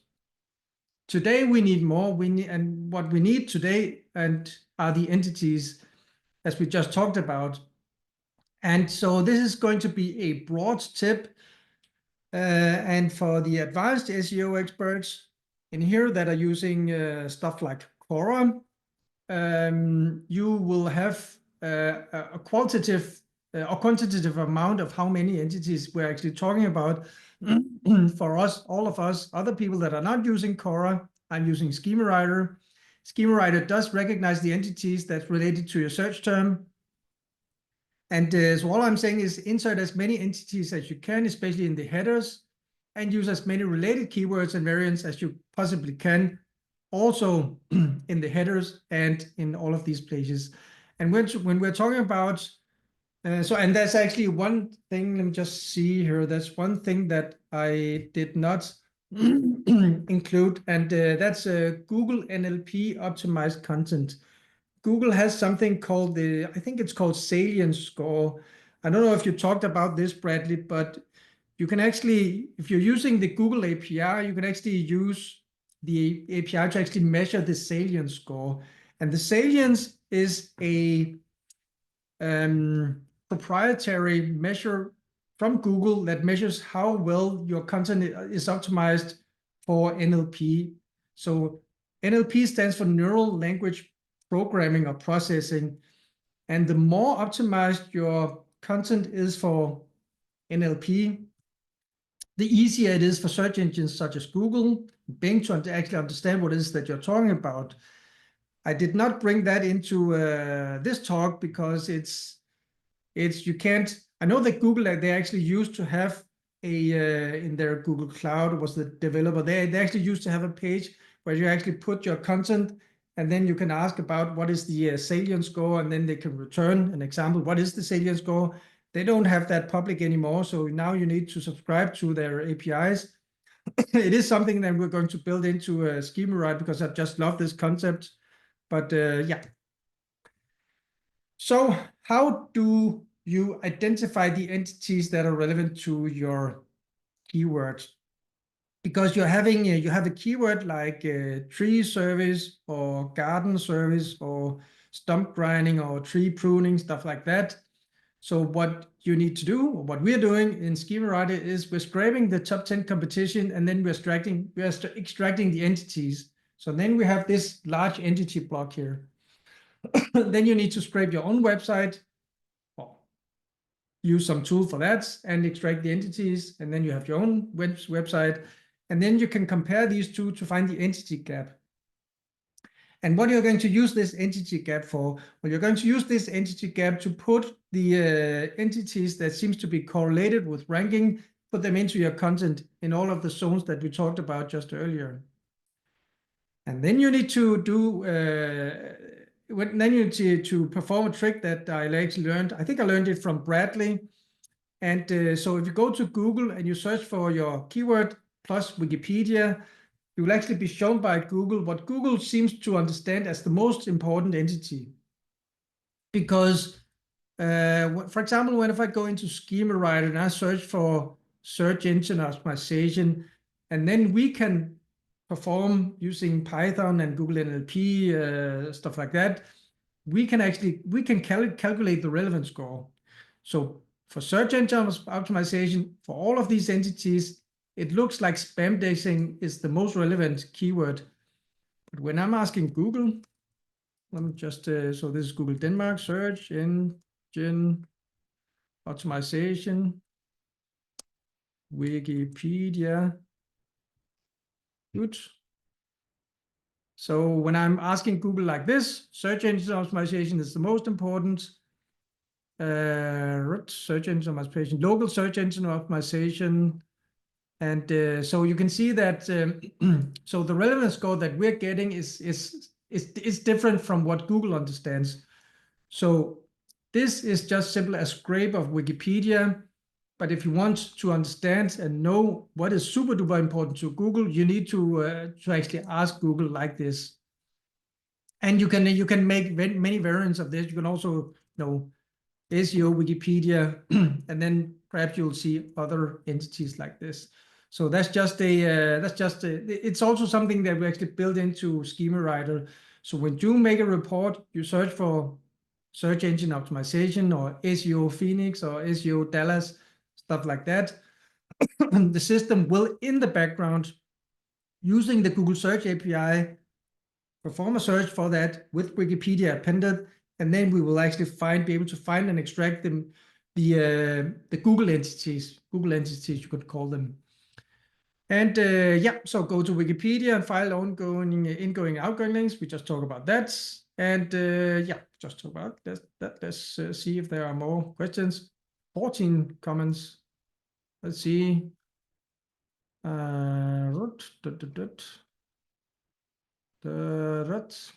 Today we need more. And what we need today are the entities, as we just talked about. And so this is going to be a broad tip. And for the advanced SEO experts in here that are using stuff like Quora, you will have a qualitative or quantitative amount of how many entities we're actually talking about. For us, all of us, other people that are not using Quora, I'm using Schemawriter. Schemawriter does recognize the entities that's related to your search term. And so all I'm saying is insert as many entities as you can, especially in the headers. and use as many related keywords and variants as you possibly can, also in the headers and in all of these places. And when we're talking about, and that's actually one thing, let me just see here, that's one thing that I did not include, and that's Google NLP optimized content. Google has something called I think it's called salience score. I don't know if you talked about this, Bradley, but you can actually, if you're using the Google API, you can actually use the API to actually measure the salience score. And the salience is a proprietary measure from Google that measures how well your content is optimized for NLP. So NLP stands for neural language programming or processing. And the more optimized your content is for NLP, the easier it is for search engines such as Google, Bing to actually understand what it is that you're talking about. I did not bring that into this talk because you can't. I know that Google, they actually used to have in their Google Cloud, was the developer, they actually used to have a page where you actually put your content and then you can ask about what is the salience score, and then they can return an example. What is the salience score? They don't have that public anymore, so now you need to subscribe to their APIs. It is something that we're going to build into Schemawriter because I just love this concept. But yeah. So how do you identify the entities that are relevant to your keyword? Because you have a keyword like tree service or garden service or stump grinding or tree pruning, stuff like that. So what you need to do, or what we're doing in Schemawriter, is we're scraping the top 10 competition, and then we're extracting the entities. So then we have this large entity block here. Then you need to scrape your own website, or use some tool for that, and extract the entities, and then you have your own website, and then you can compare these two to find the entity gap. And what you're going to use this entity gap for? Well, you're going to use this entity gap to put the entities that seems to be correlated with ranking, put them into your content in all of the zones that we talked about just earlier. And then you need to do, then you need to perform a trick that I actually learned. I think I learned it from Bradley. And so if you go to Google and you search for your keyword plus Wikipedia, you will actually be shown by Google what Google seems to understand as the most important entity. Because, for example, if I go into Schemawriter and I search for search engine optimization, and then we can perform using Python and Google NLP, stuff like that, we can calculate the relevance score. So for search engine optimization, for all of these entities, it looks like spam dashing is the most relevant keyword. But when I'm asking Google, let me just, so this is Google Denmark, search engine optimization, Wikipedia, good. So when I'm asking Google like this, search engine optimization is the most important. Search engine optimization, local search engine optimization. And so you can see that so the relevance score that we're getting is different from what Google understands. So this is just simply a scrape of Wikipedia. But if you want to understand and know what is super duper important to Google, you need to actually ask Google like this. And you can make many variants of this. You can also SEO Wikipedia, and then perhaps you'll see other entities like this. So that's just it's also something that we actually built into Schemawriter. So when you make a report, you search for search engine optimization or SEO Phoenix or SEO Dallas, stuff like that. The system will, in the background, using the Google Search API, perform a search for that with Wikipedia appended, and then we will actually be able to find and extract them, the Google entities, you could call them. And yeah, so go to Wikipedia and file ingoing, outgoing links. We just talk about that. And yeah, just talk about that. Let's see if there are more questions. 14 comments. Let's see.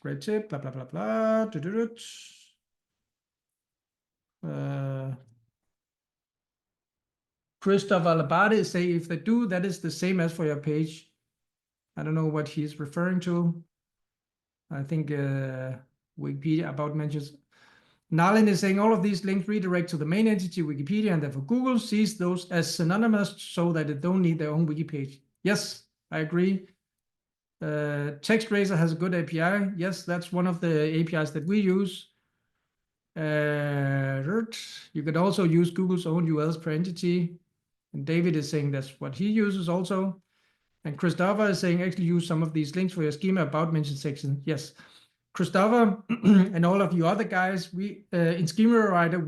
Great tip, blah, blah, blah, blah. Christopher Labate say if they do, that is the same as for your page. I don't know what he's referring to. I think Wikipedia about mentions. Nalin is saying all of these links redirect to the main entity Wikipedia, and therefore Google sees those as synonymous so that they don't need their own wiki page. Yes, I agree. TextRaiser has a good API. Yes, that's one of the APIs that we use. You could also use Google's own URLs per entity. And David is saying that's what he uses also. And Christopher is saying actually use some of these links for your schema about mention section. Yes. Christopher and all of you other guys, we in Schemawriter,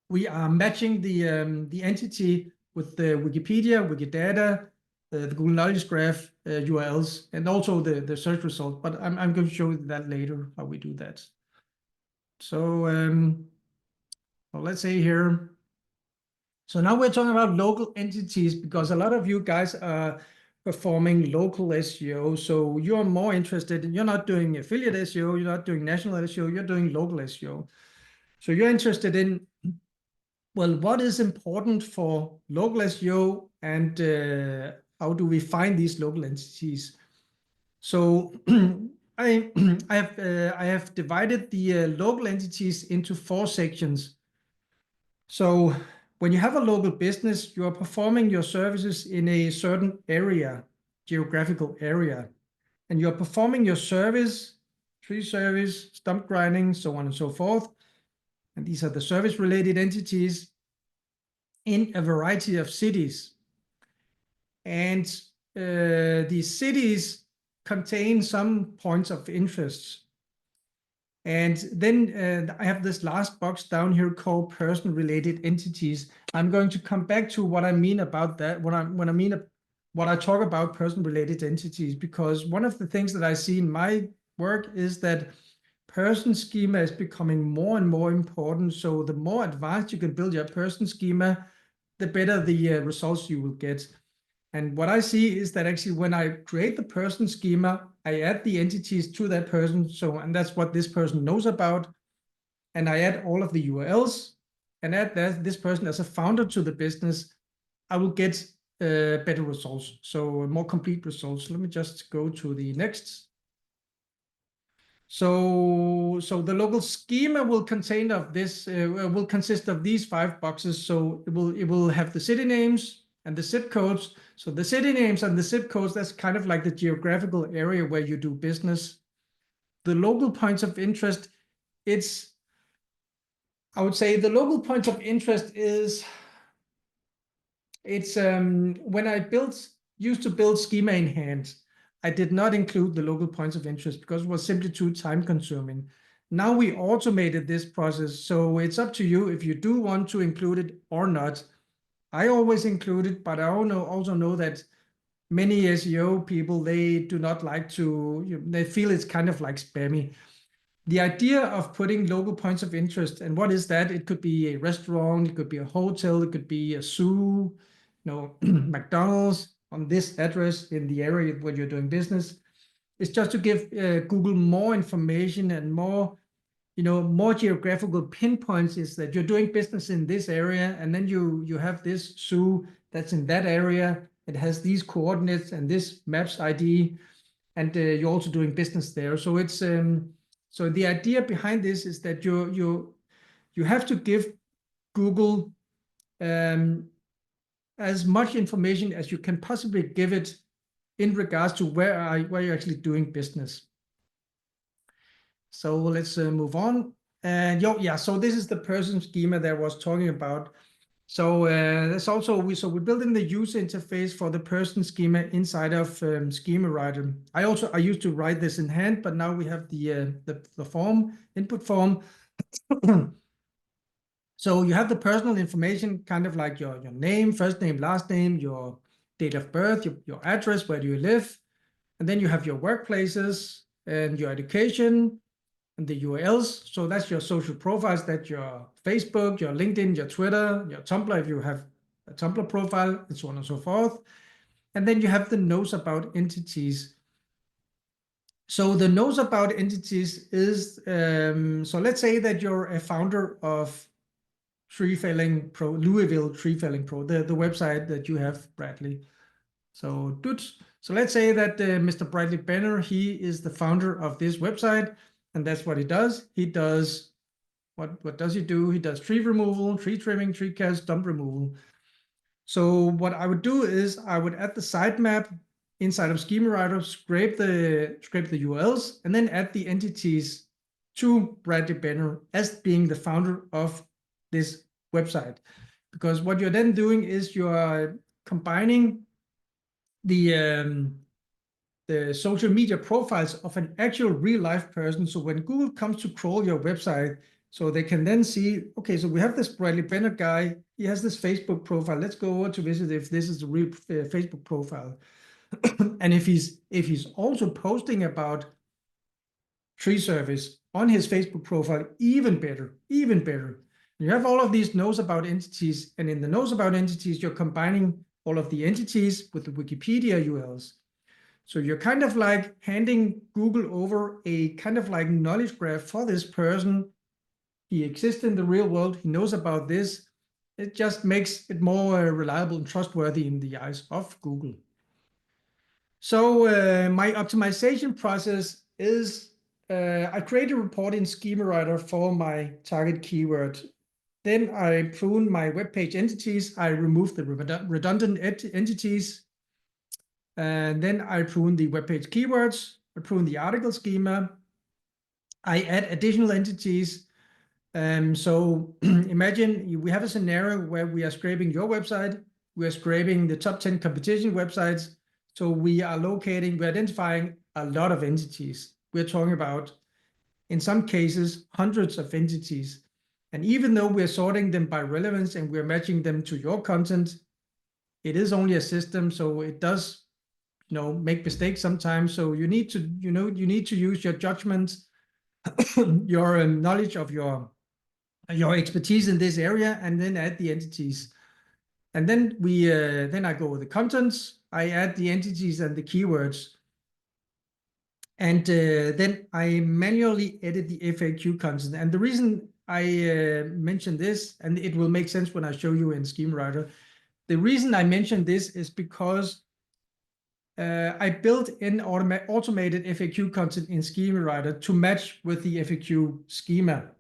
we are matching the entity with the Wikipedia, Wikidata, the Google Knowledge Graph URLs, and also the search result. But I'm going to show you that later how we do that. So well, let's say here. So now we're talking about local entities because a lot of you guys are performing local SEO. So you're more interested, you're not doing affiliate SEO, you're not doing national SEO, you're doing local SEO. So you're interested in, well, what is important for local SEO and how do we find these local entities? So I have divided the local entities into 4 sections. So when you have a local business, you are performing your services in a certain area, geographical area, and you're performing your service, tree service, stump grinding, so on and so forth. And these are the service-related entities in a variety of cities. And these cities contain some points of interest. And then I have this last box down here called person-related entities. I'm going to come back to what I mean about that when I talk about person-related entities, because one of the things that I see in my work is that person schema is becoming more and more important. So the more advanced you can build your person schema, the better the results you will get. And what I see is that actually when I create the person schema, I add the entities to that person. So, and that's what this person knows about. And I add all of the URLs and add this person as a founder to the business. I will get better results. So more complete results. Let me just go to the next. So the local schema will contain of this, will consist of these 5 boxes. So it will have the city names and the zip codes. So the city names and the zip codes, that's kind of like the geographical area where you do business. The local points of interest, I would say the local point of interest is, when I used to build schema in hand, I did not include the local points of interest because it was simply too time consuming. Now we automated this process. So it's up to you if you do want to include it or not. I always include it, but I also know that many SEO people, they do not like to, they feel it's kind of like spammy. The idea of putting local points of interest, and what is that? It could be a restaurant, it could be a hotel, it could be a zoo, McDonald's on this address in the area where you're doing business. It's just to give Google more information and more geographical pinpoints, is that you're doing business in this area, and then you have this zoo that's in that area. It has these coordinates and this maps ID, and you're also doing business there. So it's so the idea behind this is that you have to give Google as much information as you can possibly give it in regards to where you're actually doing business. So let's move on. And so this is the person schema that I was talking about. So that's also we're building the user interface for the person schema inside of Schemawriter. I used to write this in hand, but now we have the form, input form. So you have the personal information, kind of like your name, first name, last name, your date of birth, your address, where do you live, and then you have your workplaces and your education and the URLs. So that's your social profiles, that's your Facebook, your LinkedIn, your Twitter, your Tumblr, if you have a Tumblr profile, and so on and so forth. And then you have the knows about entities. So the knows about entities is, so let's say that you're a founder of Tree Felling Pro, Louisville Tree Felling Pro, the website that you have, Bradley. So let's say that Mr. Bradley Benner, he is the founder of this website, and that's what he does. He does, what does he do? He does tree removal, tree trimming, tree cast, stump removal. So what I would do is I would add the sitemap inside of Schemawriter, scrape the URLs, and then add the entities to Bradley Benner as being the founder of this website. Because what you're then doing is you are combining the social media profiles of an actual real life person. So when Google comes to crawl your website, so they can then see, okay, so we have this Bradley Benner guy. He has this Facebook profile. Let's go over to visit if this is a real Facebook profile. And if he's also posting about tree service on his Facebook profile, even better, even better. You have all of these knows about entities, and in the knows about entities, you're combining all of the entities with the Wikipedia URLs. So you're kind of like handing Google over a kind of like knowledge graph for this person. He exists in the real world. He knows about this. It just makes it more reliable and trustworthy in the eyes of Google. So my optimization process is I create a report in Schemawriter for my target keyword. Then I prune my web page entities. I remove the redundant entities. And then I prune the web page keywords. I prune the article schema. I add additional entities. So imagine we have a scenario where we are scraping your website. We are scraping the top 10 competition websites. So we're identifying a lot of entities. We're talking about, in some cases, hundreds of entities. And even though we're sorting them by relevance and we're matching them to your content, it is only a system. So it does, make mistakes sometimes. So you need to, use your judgment, your knowledge of your expertise in this area, and then add the entities. And then I go with the contents. I add the entities and the keywords. And then I manually edit the FAQ content. And the reason I mention this, and it will make sense when I show you in Schemawriter, the reason I mention this is because I built in automated FAQ content in Schemawriter to match with the FAQ schema.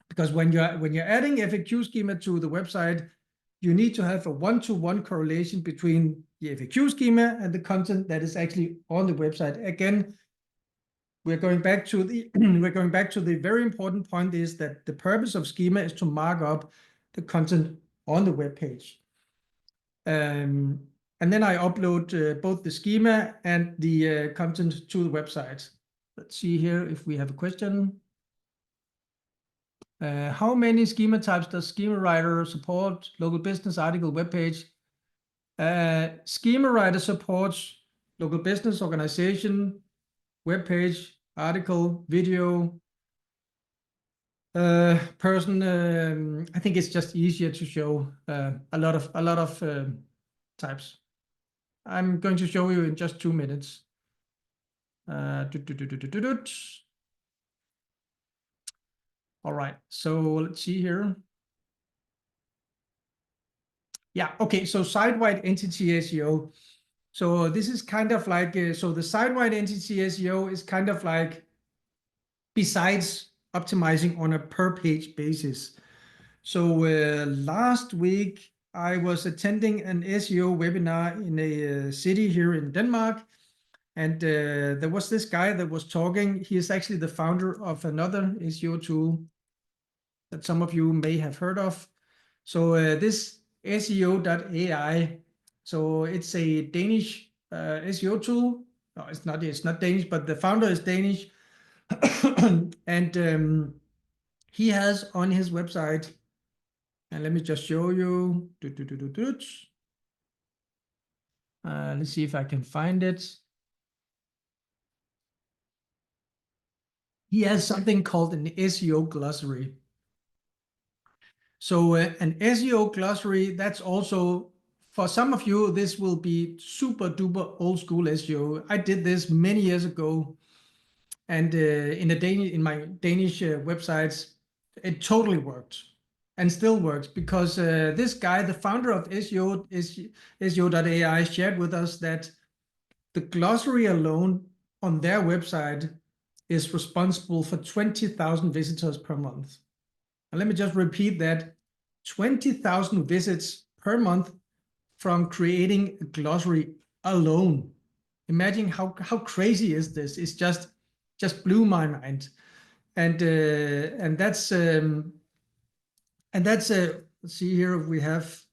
Because when you're adding FAQ schema to the website, you need to have a one-to-one correlation between the FAQ schema and the content that is actually on the website. Again, we're going back to the very important point is that the purpose of schema is to mark up the content on the web page. And then I upload both the schema and the content to the website. Let's see here if we have a question. How many schema types does Schemawriter support? Local business, article, web page. Schemawriter supports local business, organization, web page, article, video, person. I think it's just easier to show a lot of types. I'm going to show you in just 2 minutes. All right, so let's see here. Yeah, okay, so site-wide entity SEO. So this is kind of like, so the site-wide entity SEO is kind of like, besides optimizing on a per page basis. So last week, I was attending an SEO webinar in a city here in Denmark. And there was this guy that was talking. He is actually the founder of another SEO tool that some of you may have heard of. So this SEO.ai, so it's a Danish SEO tool. No, it's not Danish, but the founder is Danish. And he has on his website, and let me just show you. Let's see if I can find it. He has something called an SEO glossary. So an SEO glossary, that's also, for some of you, this will be super duper old school SEO. I did this many years ago, and in my Danish websites, it totally worked and still works, because this guy, the founder of SEO.ai, shared with us that the glossary alone on their website is responsible for 20,000 visitors per month. And let me just repeat that: 20,000 visits per month from creating a glossary alone. Imagine how crazy is this? It's just blew my mind. And that's let's see here, we have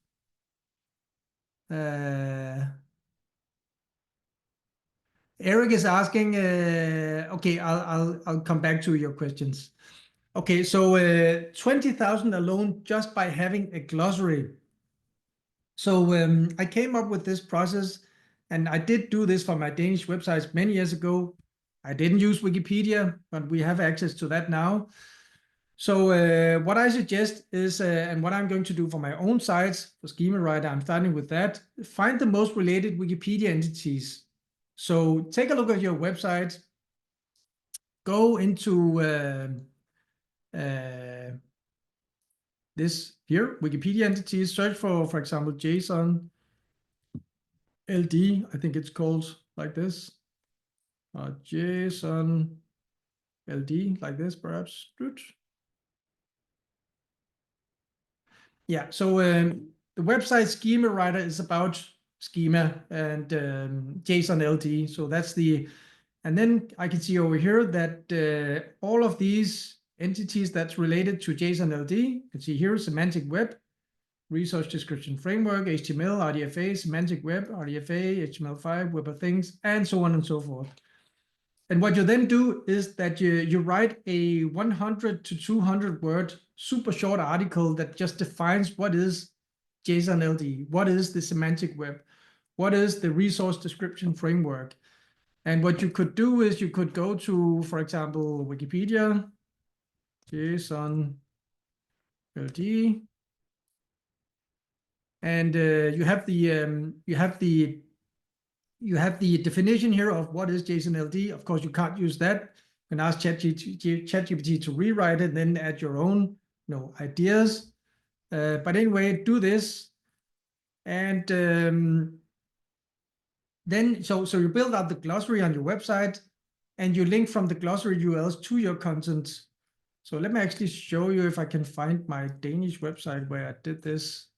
Eric is asking, okay, I'll come back to your questions. Okay, so 20,000 alone just by having a glossary. So I came up with this process, and I did do this for my Danish websites many years ago. I didn't use Wikipedia, but we have access to that now. So what I suggest is, and what I'm going to do for my own sites, for Schemawriter, I'm starting with that, find the most related Wikipedia entities. So take a look at your website, go into this here, Wikipedia entities, search for example, JSON LD, I think it's called like this, JSON LD, like this, perhaps. Yeah, so the website Schemawriter is about schema and JSON LD. So that's and then I can see over here that all of these entities that's related to JSON LD, you can see here, semantic web, resource description framework, HTML, RDFA, semantic web, RDFA, HTML5, Web of Things, and so on and so forth. And what you then do is that you write a 100 to 200 word super short article that just defines what is JSON LD, what is the semantic web, what is the resource description framework. And what you could do is you could go to, for example, Wikipedia, JSON LD, and you have the definition here of what is JSON LD. Of course, you can't use that. You can ask ChatGPT to rewrite it, and then add your own ideas. But anyway, do this, and then so you build out the glossary on your website, and you link from the glossary URLs to your content. So let me actually show you if I can find my Danish website where I did this.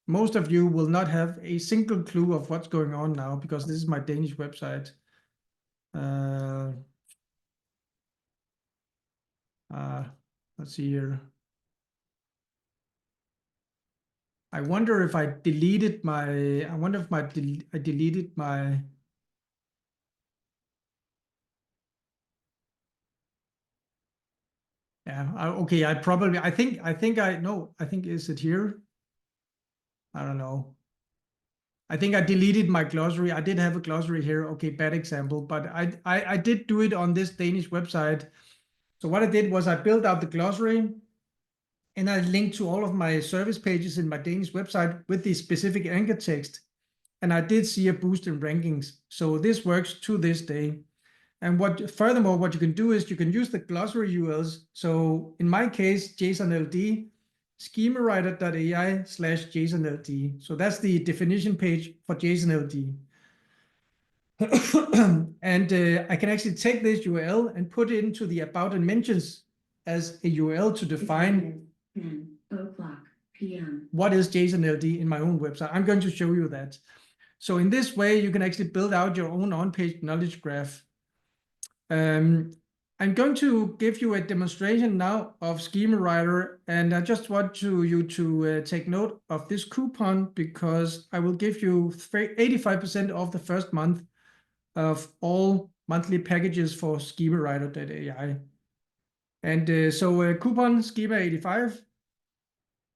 Most of you will not have a single clue of what's going on now, because this is my Danish website. Let's see here. I wonder if I deleted my, I wonder if I deleted my, yeah, okay, I think is it here? I don't know. I think I deleted my glossary. I did have a glossary here. Okay, bad example, but I did do it on this Danish website. So what I did was I built out the glossary, and I linked to all of my service pages in my Danish website with the specific anchor text. And I did see a boost in rankings. So this works to this day. And furthermore, what you can do is you can use the glossary URLs. So in my case, JSON LD, schemawriter.ai/JSON-LD. So that's the definition page for JSON LD. And I can actually take this URL and put it into the about and mentions as a URL to define 10:00 p.m. what is JSON LD in my own website. I'm going to show you that. So in this way, you can actually build out your own on-page knowledge graph. I'm going to give you a demonstration now of Schemawriter, and I just want you to take note of this coupon, because I will give you 85% off the first month of all monthly packages for Schemawriter.ai. And so coupon Schema85,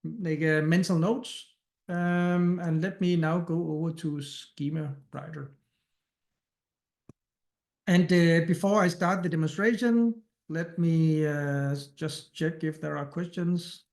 make a mental notes, and let me now go over to Schemawriter. And before I start the demonstration, let me just check if there are questions.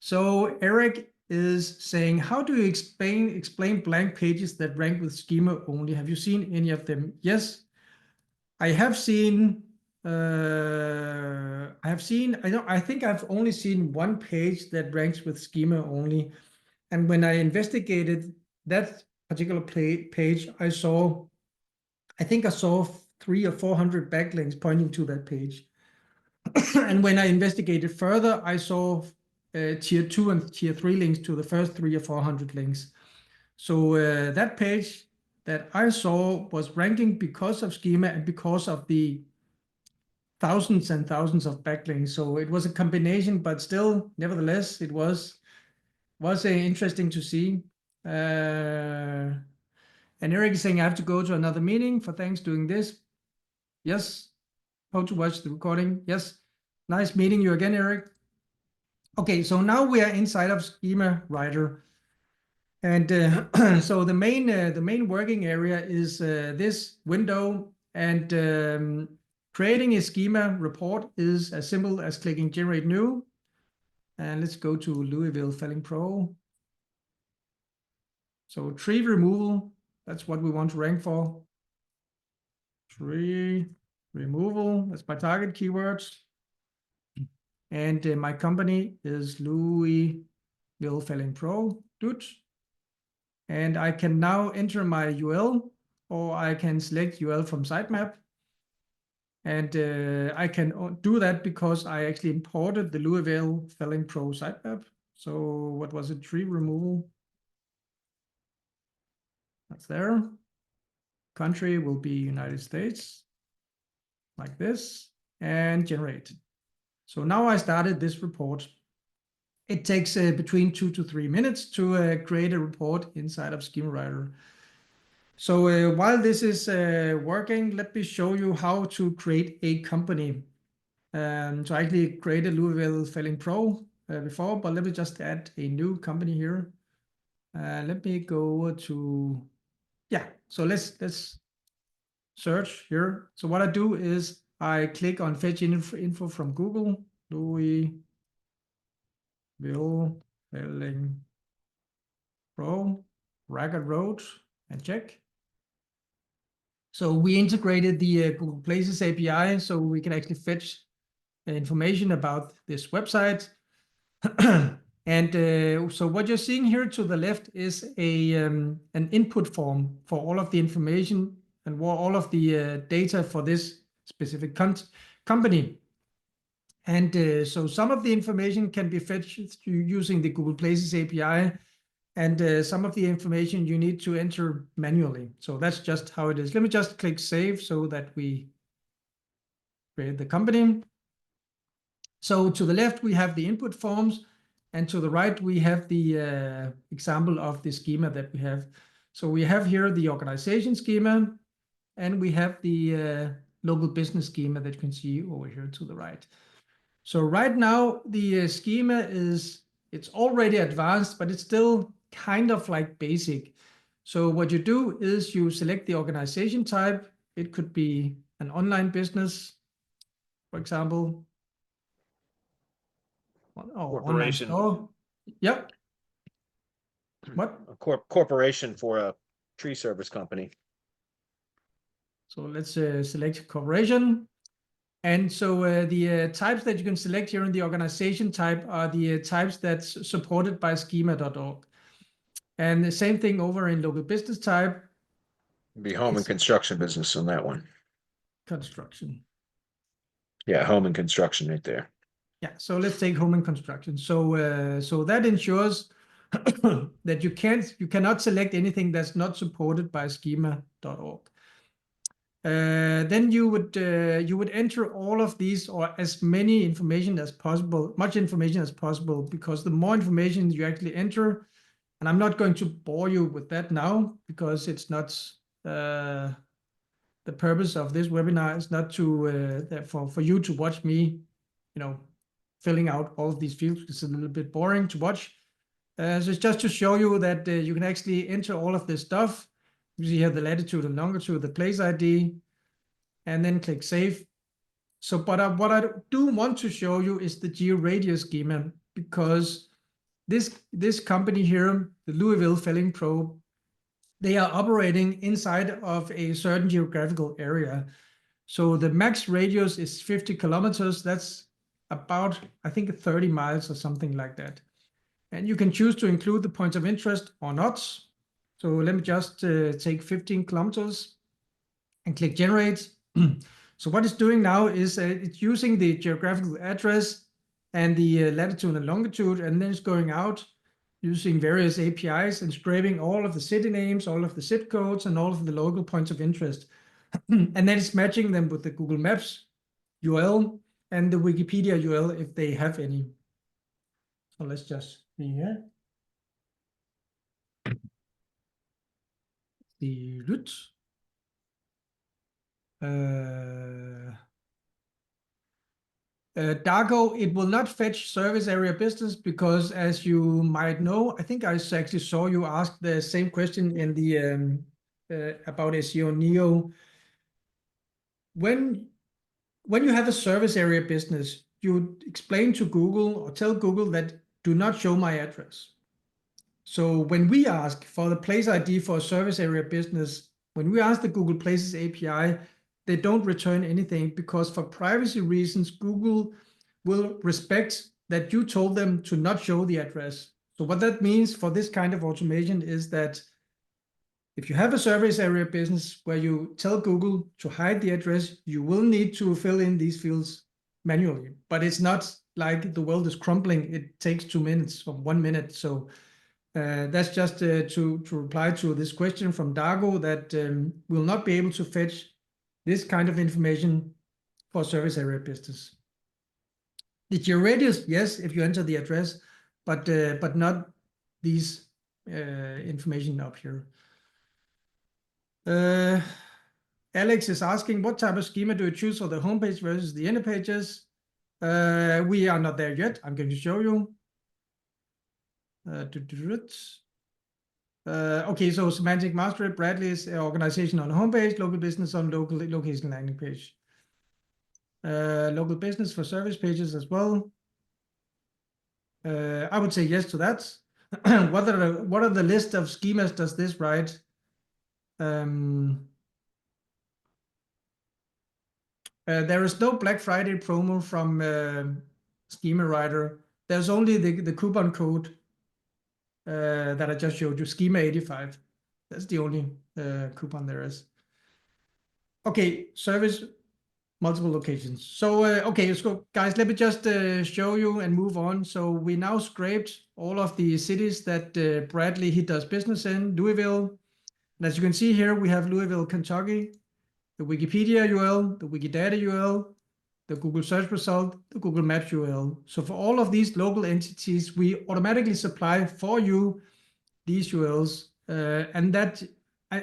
So Eric is saying, how do you explain blank pages that rank with schema only? Have you seen any of them? Yes, I have seen. I think I've only seen one page that ranks with schema only, and when I investigated that particular page, I think I saw 300 or 400 backlinks pointing to that page. And when I investigated further, I saw tier 2 and tier 3 links to the first 300 or 400 links. So that page that I saw was ranking because of schema and because of the thousands and thousands of backlinks. So it was a combination, but still, nevertheless, it was interesting to see. And Eric is saying, I have to go to another meeting for thanks doing this. Yes. How to watch the recording. Yes. Nice meeting you again, Eric. Okay, so now we are inside of Schemawriter. And so the main working area is this window, and creating a schema report is as simple as clicking Generate New. And let's go to Louisville Felling Pro. So tree removal, that's what we want to rank for. Tree removal, that's my target keywords. And my company is Louisville Felling Pro. And I can now enter my UL, or I can select UL from sitemap. And I can do that because I actually imported the Louisville Felling Pro sitemap. So what was it? Tree removal. That's there. Country will be United States, like this, and generate. So now I started this report. It takes between 2 to 3 minutes to create a report inside of Schemawriter. So while this is working, let me show you how to create a company. So I actually created Louisville Felling Pro before, but let me just add a new company here. Let me go to, so let's search here. So what I do is I click on fetch info from Google, Louisville Felling Pro, Ragged Road, and check. So we integrated the Google Places API, so we can actually fetch information about this website. And so what you're seeing here to the left is an input form for all of the information and all of the data for this specific company. And so some of the information can be fetched using the Google Places API, and some of the information you need to enter manually. So that's just how it is. Let me just click save so that we create the company. So to the left, we have the input forms, and to the right, we have the example of the schema that we have. So we have here the organization schema, and we have the local business schema that you can see over here to the right. So right now, the schema it's already advanced, but it's still kind of like basic. So what you do is you select the organization type. It could be an online business, for example. Oh, Corporation. online store. Yep. What? A corporation for a tree service company. So let's select corporation. And so the types that you can select here in the organization type are the types that's supported by schema.org. And the same thing over in local business type. Be home and construction business on that one. Construction. Yeah, home and construction right there. Yeah, so let's take home and construction. So so that ensures that you cannot select anything that's not supported by schema.org. Then you would enter all of these, or as many information as possible, much information as possible, because the more information you actually enter, and I'm not going to bore you with that now because it's not the purpose of this webinar is not to for you to watch me, filling out all of these fields. It's a little bit boring to watch. So it's just to show you that you can actually enter all of this stuff. You see here the latitude and longitude, the place ID, and then click save. So, but what I do want to show you is the georadius schema, because this company here, the Louisville Felling Probe, they are operating inside of a certain geographical area. So the max radius is 50 kilometers. That's about, I think, 30 miles or something like that. And you can choose to include the points of interest or not. So let me just take 15 kilometers and click generate. So what it's doing now is it's using the geographical address and the latitude and longitude, and then it's going out using various APIs and scraping all of the city names, all of the zip codes, and all of the local points of interest. And then it's matching them with the Google Maps URL and the Wikipedia URL if they have any. So let's just see here. The root. Dargo, it will not fetch service area business because, as you might know, I think I actually saw you ask the same question in the about SEO Neo. When you have a service area business, you explain to Google or tell Google that do not show my address. So when we ask for the place ID for a service area business, when we ask the Google Places API, they don't return anything because for privacy reasons, Google will respect that you told them to not show the address. So what that means for this kind of automation is that if you have a service area business where you tell Google to hide the address, you will need to fill in these fields manually. But it's not like the world is crumbling. It takes 2 minutes or 1 minute. So that's just to reply to this question from Dargo that we'll not be able to fetch this kind of information for service area business. The georadius, yes, if you enter the address, but not these information up here. Alex is asking, what type of schema do you choose for the homepage versus the inner pages? We are not there yet. I'm going to show you. Okay, so semantic mastery, Bradley's organization on the homepage, local business on local location landing page. Local business for service pages as well. I would say yes to that. What are the list of schemas does this write? There is no Black Friday promo from Schemawriter. There's only the coupon code that I just showed you, Schema 85. That's the only coupon there is. Okay, service, multiple locations. So, okay, let's go. Guys, let me just show you and move on. So we now scraped all of the cities that Bradley, he does business in, Louisville. And as you can see here, we have Louisville, Kentucky, the Wikipedia URL, the Wikidata URL, the Google search result, the Google Maps URL. So for all of these local entities, we automatically supply for you these URLs. And that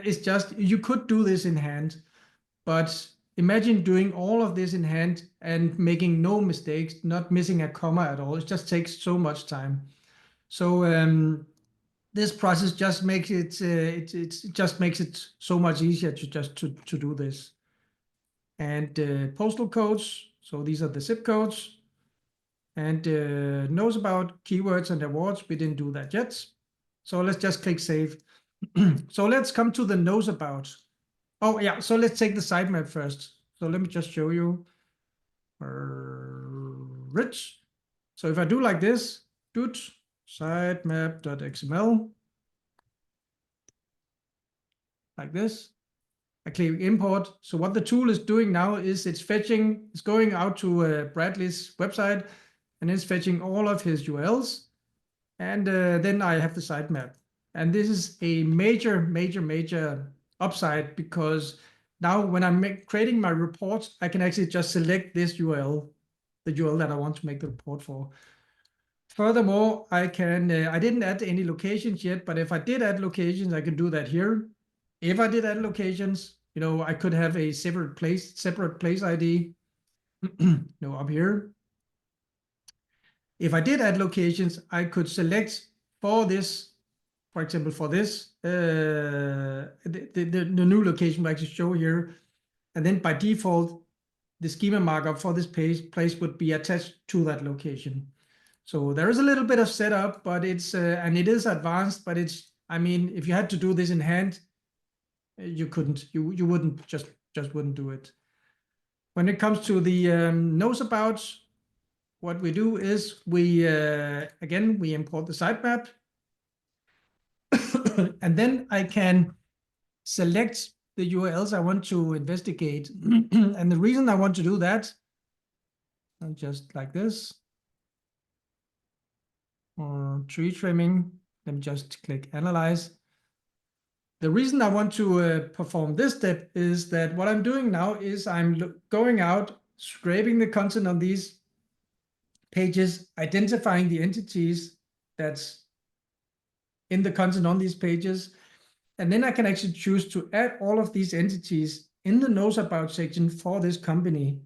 is just, you could do this in hand, but imagine doing all of this in hand and making no mistakes, not missing a comma at all. It just takes so much time. So this process just makes it it just makes it so much easier to do this. And postal codes. So these are the zip codes. And knows about keywords and awards. We didn't do that yet. So let's just click save. So let's come to the knows about. Oh yeah, so let's take the sitemap first. So let me just show you. Rich. So if I do like this, sitemap.xml, like this, I click import. So what the tool is doing now is it's going out to Bradley's website, and it's fetching all of his URLs. And then I have the sitemap. And this is a major upside, because now when I'm creating my report, I can actually just select this URL, the URL that I want to make the report for. Furthermore, I didn't add any locations yet, but if I did add locations, I can do that here. If I did add locations, I could have a separate place ID, up here. If I did add locations, I could select for this for example, for this, the new location will actually show here. And then by default, the schema markup for this place would be attached to that location. So there is a little bit of setup, but it's, and it is advanced, but it's, I mean, if you had to do this in hand, you couldn't, you wouldn't, just wouldn't do it. When it comes to the knows about, what we do is we, again, we import the sitemap. And then I can select the URLs I want to investigate. And the reason I want to do that, just like this, or tree trimming, let me just click analyze. The reason I want to perform this step is that what I'm doing now is I'm going out, scraping the content on these pages, identifying the entities that's in the content on these pages, and then I can actually choose to add all of these entities in the knows about section for this company.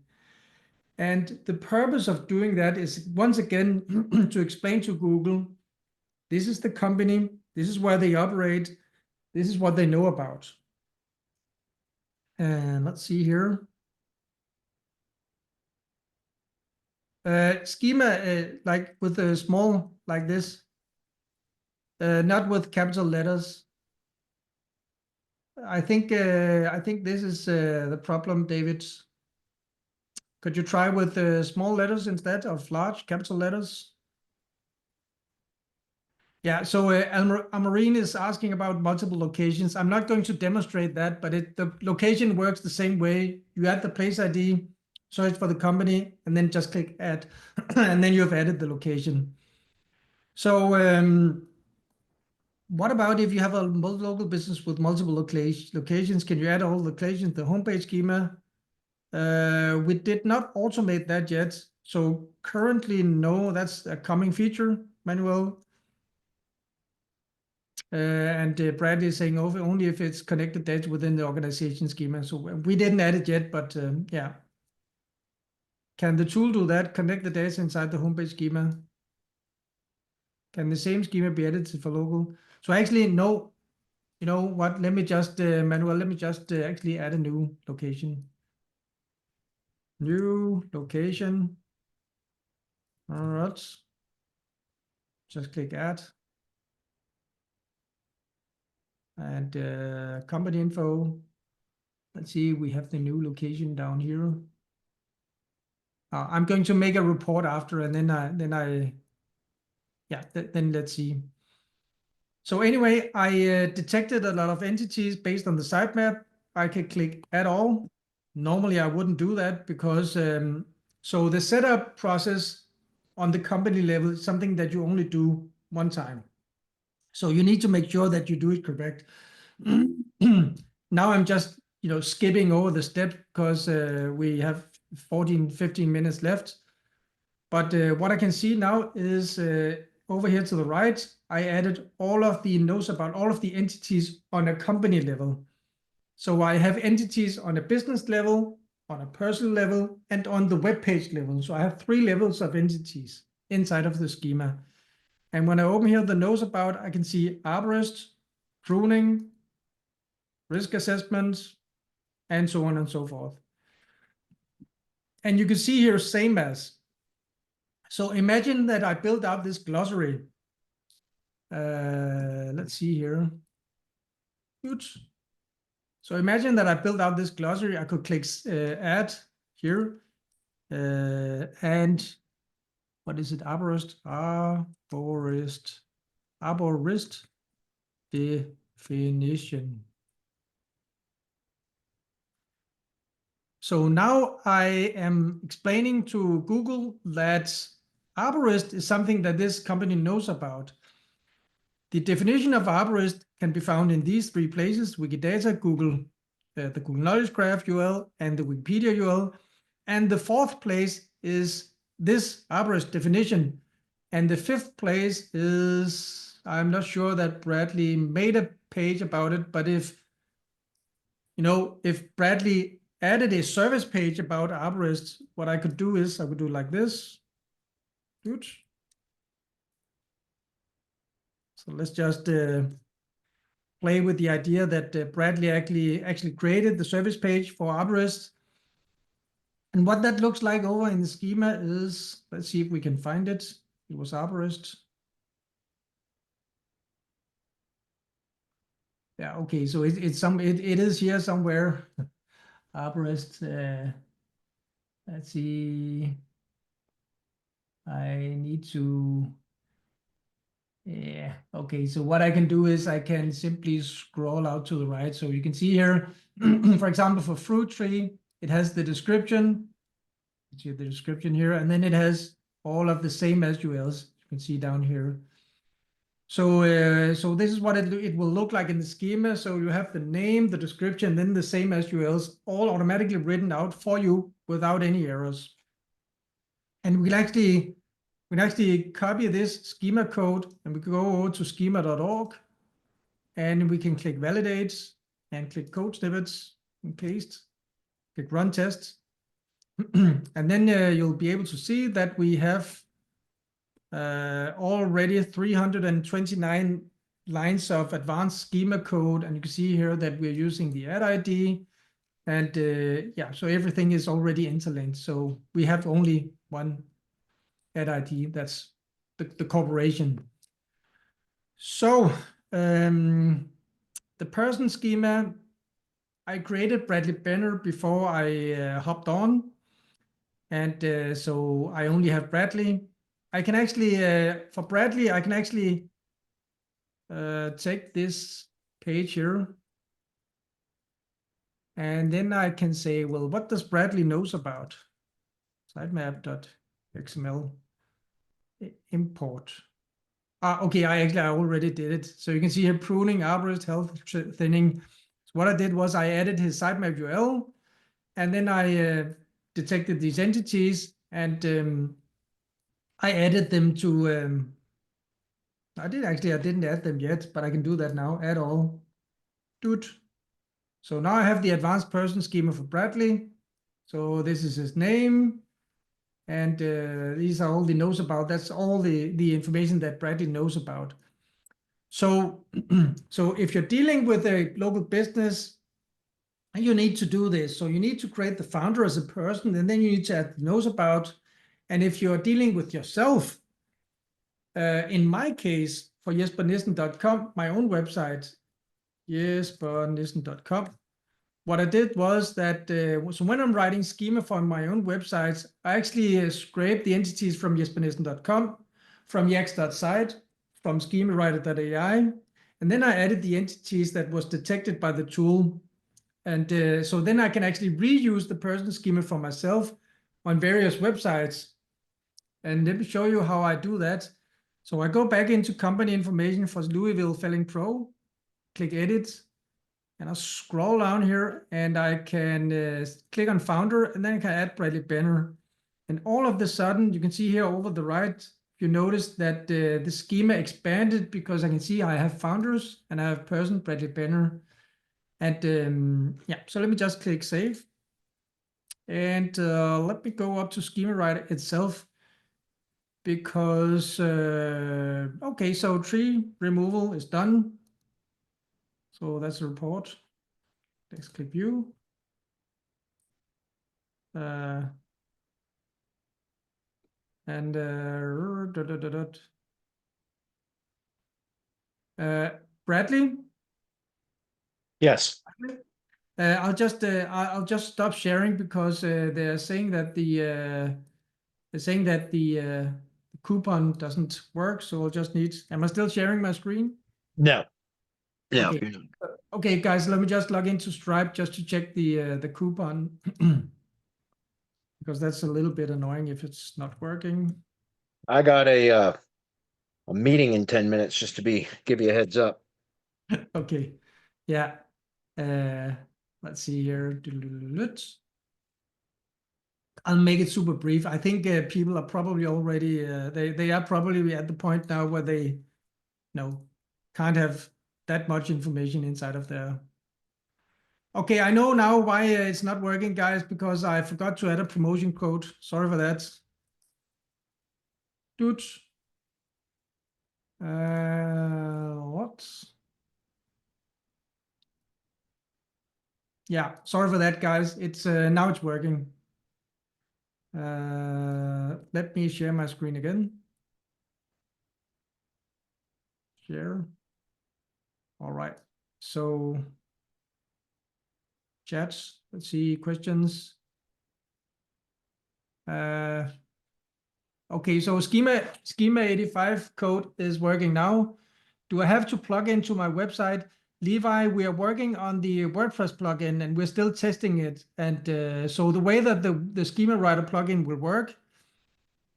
And the purpose of doing that is, once again, to explain to Google, this is the company, this is where they operate, this is what they know about. And let's see here. Schema, like with a small, like this, not with capital letters. I think this is the problem, David. Could you try with small letters instead of large capital letters? Yeah, so Amarine is asking about multiple locations. I'm not going to demonstrate that, but the location works the same way. You add the place ID, search for the company, and then just click add, and then you have added the location. So what about if you have a local business with multiple locations? Can you add all locations, the homepage schema? We did not automate that yet. So currently, no, that's a coming feature, Manuel. And Bradley is saying only if it's connected data within the organization schema. So we didn't add it yet, but yeah. Can the tool do that? Connect the data inside the homepage schema? Can the same schema be edited for local? So actually, no. You know what? Let me just, Manuel, let me just actually add a new location. New location. All right. Just click add. And company info. Let's see, we have the new location down here. I'm going to make a report after, and then let's see. So anyway, I detected a lot of entities based on the sitemap. I can click add all. Normally, I wouldn't do that because so the setup process on the company level is something that you only do one time. So you need to make sure that you do it correct. Now I'm just, skipping over the step because we have 15 minutes left. But what I can see now is over here to the right, I added all of the knows about all of the entities on a company level. So I have entities on a business level, on a personal level, and on the web page level. So I have 3 levels of entities inside of the schema. And when I open here the knows about, I can see arborist, pruning, risk assessment, and so on and so forth. And you can see here same as. So imagine that I built out this glossary. Let's see here. Oops. So imagine that I built out this glossary. I could click add here. And what is it? Arborist definition. So now I am explaining to Google that arborist is something that this company knows about. The definition of arborist can be found in these 3 places: Wikidata, Google, the Google Knowledge Graph URL, and the Wikipedia URL. And the 4th place is this arborist definition. And the 5th place is, I'm not sure that Bradley made a page about it, but if Bradley added a service page about arborists, what I could do is I would do like this. Good. So let's just play with the idea that Bradley actually created the service page for Arborist. And what that looks like over in the schema is, let's see if we can find it. It was Arborist. Yeah, okay, so it is here somewhere. Arborist. Let's see. I need to. Yeah, okay, so what I can do is I can simply scroll out to the right. So you can see here, for example, for fruit tree, it has the description. See the description here, and then it has all of the same SULs. You can see down here. So so this is what it will look like in the schema. So you have the name, the description, then the same SULs, all automatically written out for you without any errors. And we can actually copy this schema code, and we can go over to schema.org, and we can click validate and click code snippets and paste, click run test. And then you'll be able to see that we have already 329 lines of advanced schema code, and you can see here that we're using the add ID, and yeah, so everything is already interlinked. So we have only one add ID, that's the corporation. So the person schema, I created Bradley Benner before I hopped on. And so I only have Bradley. I can actually, for Bradley, I can actually take this page here. And then I can say, well, what does Bradley knows about? Sitemap.xml import. Okay, I already did it. So you can see here, pruning, arborist, health, thinning. So what I did was I added his sitemap URL, and then I detected these entities, and I added them to, I didn't add them yet, but I can do that now, add all, dude. So now I have the advanced person schema for Bradley. So this is his name, and these are all the knows about, that's all the information that Bradley knows about. So, so if you're dealing with a local business, you need to do this. So you need to create the founder as a person, and then you need to add the knows about. And if you're dealing with yourself, in my case, for jespernissen.com, my own website, jespernissen.com, what I did was that, so when I'm writing schema for my own websites, I actually scrape the entities from jespernissen.com, from yax.site, from schemawriter.ai, and then I added the entities that was detected by the tool. And so then I can actually reuse the person schema for myself on various websites. And let me show you how I do that. So I go back into company information for Louisville Felling Pro, click edit, and I'll scroll down here, and I can click on founder, and then I can add Bradley Benner. And all of a sudden, you can see here over the right, you notice that the schema expanded because I can see I have founders and I have person Bradley Benner. And yeah, so let me just click save. And let me go up to SchemaWriter itself, because, okay, so tree removal is done. So that's the report. Let's click view. Bradley? Yes. I'll just stop sharing because they're saying that the coupon doesn't work. So I'll just need. Am I still sharing my screen? No. No. Okay. Okay, guys, let me just log into Stripe just to check the coupon because that's a little bit annoying if it's not working. I got a meeting in 10 minutes just to give you a heads up. Okay. Yeah. Let's see here. I'll make it super brief. I think people are probably already they are probably at the point now where they can't have that much information inside of there. Okay, I know now why it's not working, guys, because I forgot to add a promotion code. Sorry for that. Dude. What? Yeah, sorry for that, guys. It's now it's working. Let me share my screen again. Share. All right. So chats. Let's see questions. Okay, so schema 85 code is working now. Do I have to plug into my website? Levi, we are working on the WordPress plugin and we're still testing it. And so the way that the Schema Writer plugin will work,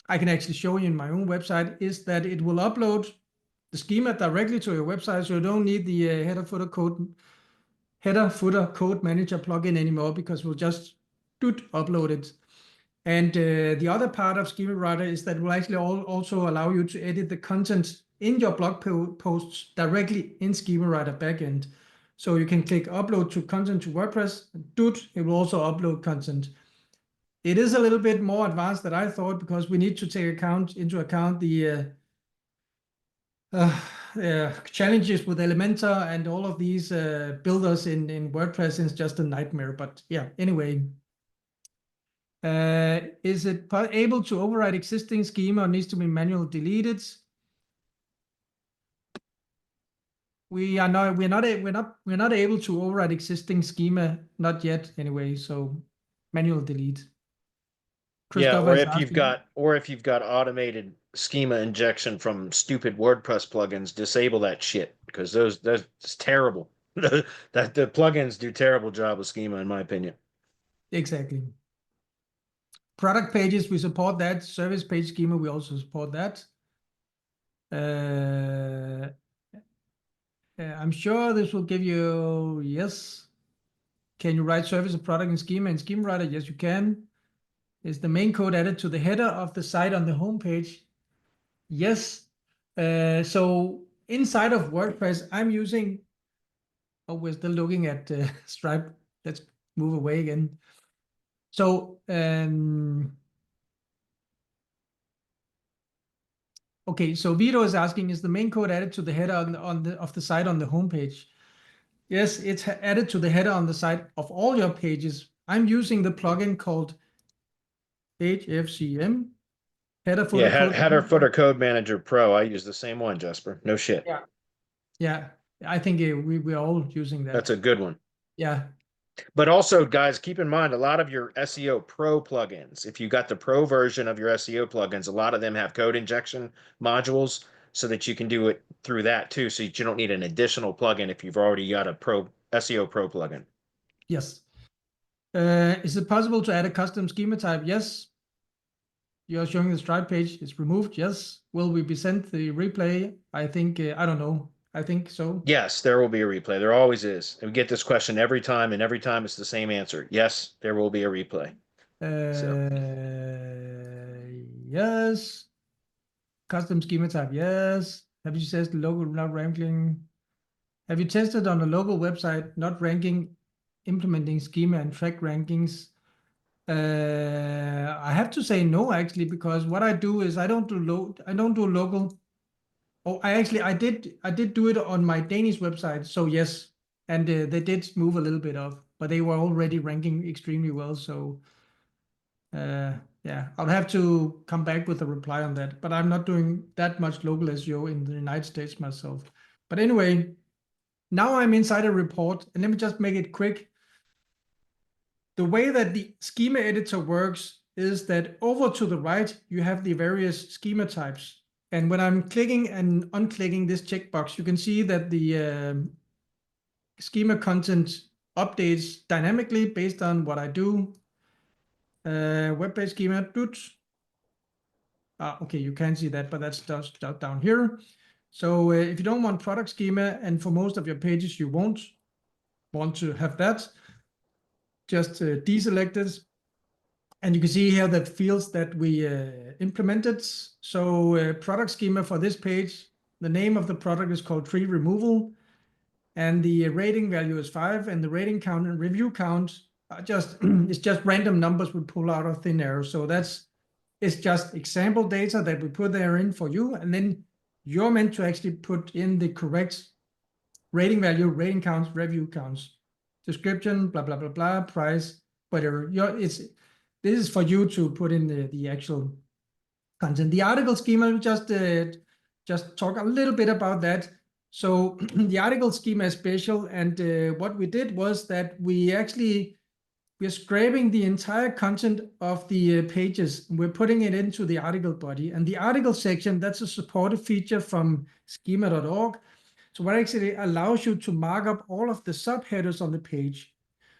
I can actually show you in my own website, is that it will upload the schema directly to your website. So you don't need the header footer code manager plugin anymore, because we'll just upload it. And the other part of Schema Writer is that it will actually also allow you to edit the content in your blog posts directly in Schema Writer backend. So you can click upload to content to WordPress, it will also upload content. It is a little bit more advanced than I thought, because we need to take into account the challenges with Elementor and all of these builders in WordPress. Is just a nightmare. But yeah, anyway. Is it able to override existing schema or needs to be manually deleted? We're not able to override existing schema, not yet anyway. So manual delete. Yeah, or if you've got automated schema injection from stupid WordPress plugins, disable that shit, because that's terrible. The plugins do terrible job of schema, in my opinion. Exactly. Product pages, we support that. Service page schema, we also support that. I'm sure this will give you, yes. Can you write service and product in schema and Schema Writer? Yes, you can. Is the main code added to the header of the site on the home page? Yes. So inside of WordPress, I'm using, we're still looking at Stripe. Let's move away again. So, okay, so Vito is asking, is the main code added to the header of the site on the home page? Yes, it's added to the header on the site of all your pages. I'm using the plugin called HFCM. Header Footer Code Manager Pro. I use the same one, Jesper. No shit. Yeah. I think we're all using that. That's a good one. Yeah. But also, guys, keep in mind, a lot of your SEO Pro plugins, if you got the Pro version of your SEO plugins, a lot of them have code injection modules, so that you can do it through that too. So you don't need an additional plugin if you've already got a SEO Pro plugin. Yes. Is it possible to add a custom schema type? Yes. You're showing the Stripe page. It's removed. Yes. Will we be sent the replay? I think, I don't know. I think so. Yes, there will be a replay. There always is. And we get this question every time, and every time it's the same answer. Yes, there will be a replay. Yes. Custom schema type. Yes. Have you tested local not ranking? Have you tested on a local website not ranking, implementing schema and track rankings? I have to say no, actually, because what I do is I don't do local. Oh, I did do it on my Danish website. So yes, and they did move a little bit up, but they were already ranking extremely well. So yeah, I'll have to come back with a reply on that. But I'm not doing that much local SEO in the United States myself. But anyway, now I'm inside a report, and let me just make it quick. The way that the schema editor works is that over to the right, you have the various schema types. And when I'm clicking and unclicking this checkbox, you can see that the schema content updates dynamically based on what I do. Web-based schema, okay, you can see that, but that's just down here. So if you don't want product schema, and for most of your pages, you won't want to have that, just deselect it. And you can see here that fields that we implemented. So product schema for this page, the name of the product is called tree removal, and the rating value is 5, and the rating count and review count are it's just random numbers we pull out of thin air. So it's just example data that we put there in for you, and then you're meant to actually put in the correct rating value, rating counts, review counts, description, blah, blah, blah, blah, price, whatever. This is for you to put in the actual content. The article schema, just talk a little bit about that. So the article schema is special, and what we did was that we're scraping the entire content of the pages. We're putting it into the article body, and the article section, that's a supported feature from schema.org. So what actually allows you to mark up all of the subheaders on the page.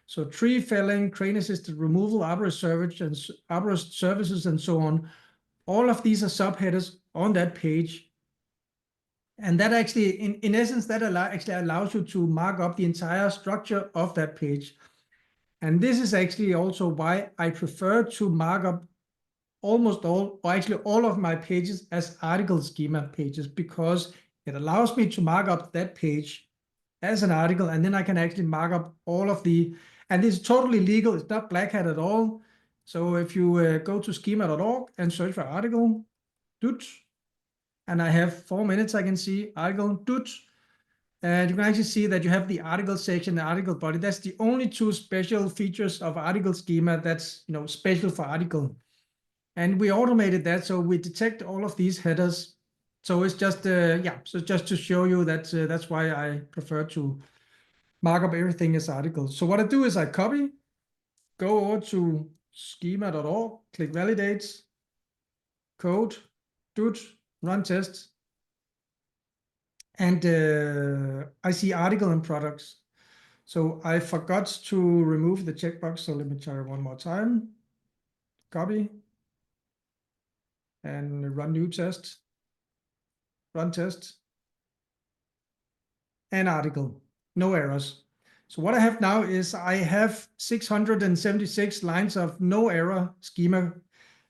So tree felling, crane assisted removal, arborist services, and so on. All of these are subheaders on that page. And that actually, in essence, that actually allows you to mark up the entire structure of that page. And this is actually also why I prefer to mark up almost all, or actually all of my pages as article schema pages, because it allows me to mark up that page as an article, and then I can actually mark up all of and it's totally legal. It's not black hat at all. So if you go to schema.org and search for article, and I have 4 minutes, I can see article, and you can actually see that you have the article section, the article body. That's the only two special features of article schema that's special for article. And we automated that, so we detect all of these headers. So it's just so just to show you that that's why I prefer to mark up everything as articles. So what I do is I copy, go over to schema.org, click validate, code, run test, and I see article and products. So I forgot to remove the checkbox, so let me try one more time. Copy, and run new test, run test, and article, no errors. So what I have now is I have 676 lines of no error schema.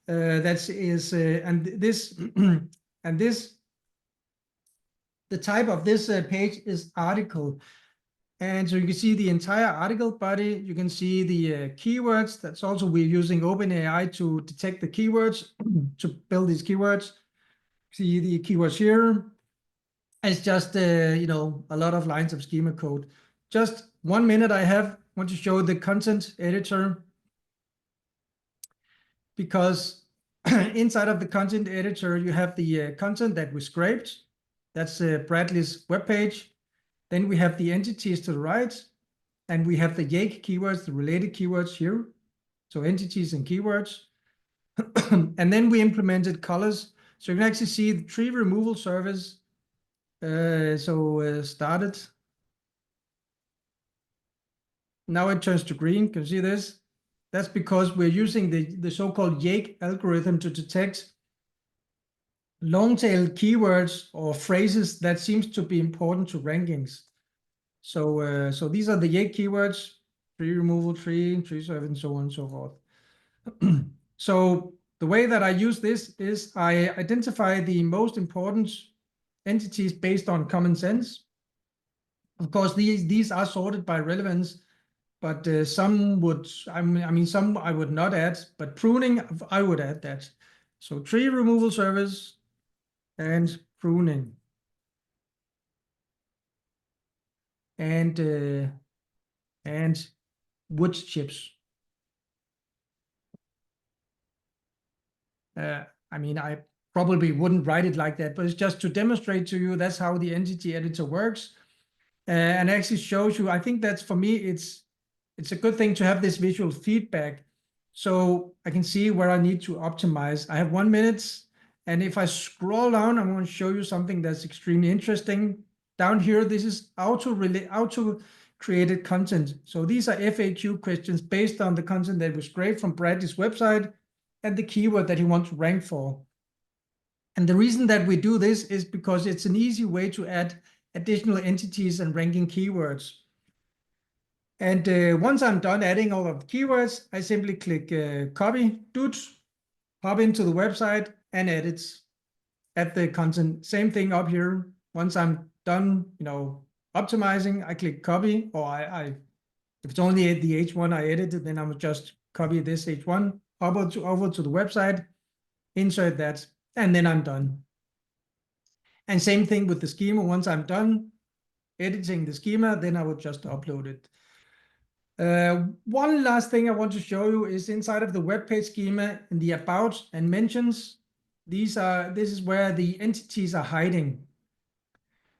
And this and this, the type of this page is article. And so you can see the entire article body. You can see the keywords. That's also, we're using OpenAI to detect the keywords, to build these keywords. See the keywords here. It's just, a lot of lines of schema code. Just 1 minute I want to show the content editor, because inside of the content editor, you have the content that we scraped. That's Bradley's webpage. Then we have the entities to the right, and we have the Yake keywords, the related keywords here. So entities and keywords. And then we implemented colors. So you can actually see the tree removal service. Started. Now it turns to green. Can you see this? That's because we're using the so-called Yake algorithm to detect long-tail keywords or phrases that seems to be important to rankings. So these are the Yake keywords: tree removal, tree service, and so on and so forth. So the way that I use this is I identify the most important entities based on common sense. Of course, these are sorted by relevance, but some would, some I would not add, but pruning, I would add that. So tree removal service and pruning. And wood chips. I probably wouldn't write it like that, but it's just to demonstrate to you that's how the entity editor works, and actually shows you. I think that's, for me, it's a good thing to have this visual feedback, so I can see where I need to optimize. I have 1 minute, and if I scroll down, I'm going to show you something that's extremely interesting. Down here, this is auto created content. So these are FAQ questions based on the content that was scraped from Bradley's website and the keyword that he wants to rank for. And the reason that we do this is because it's an easy way to add additional entities and ranking keywords. And once I'm done adding all of the keywords, I simply click copy, hop into the website and edit the content. Same thing up here. Once I'm done, optimizing, I click copy, or if it's only the H1 I edited, then I would just copy this H1, over to the website, insert that, and then I'm done. And same thing with the schema. Once I'm done editing the schema, then I would just upload it. One last thing I want to show you is inside of the web page schema in the about and mentions. This is where the entities are hiding.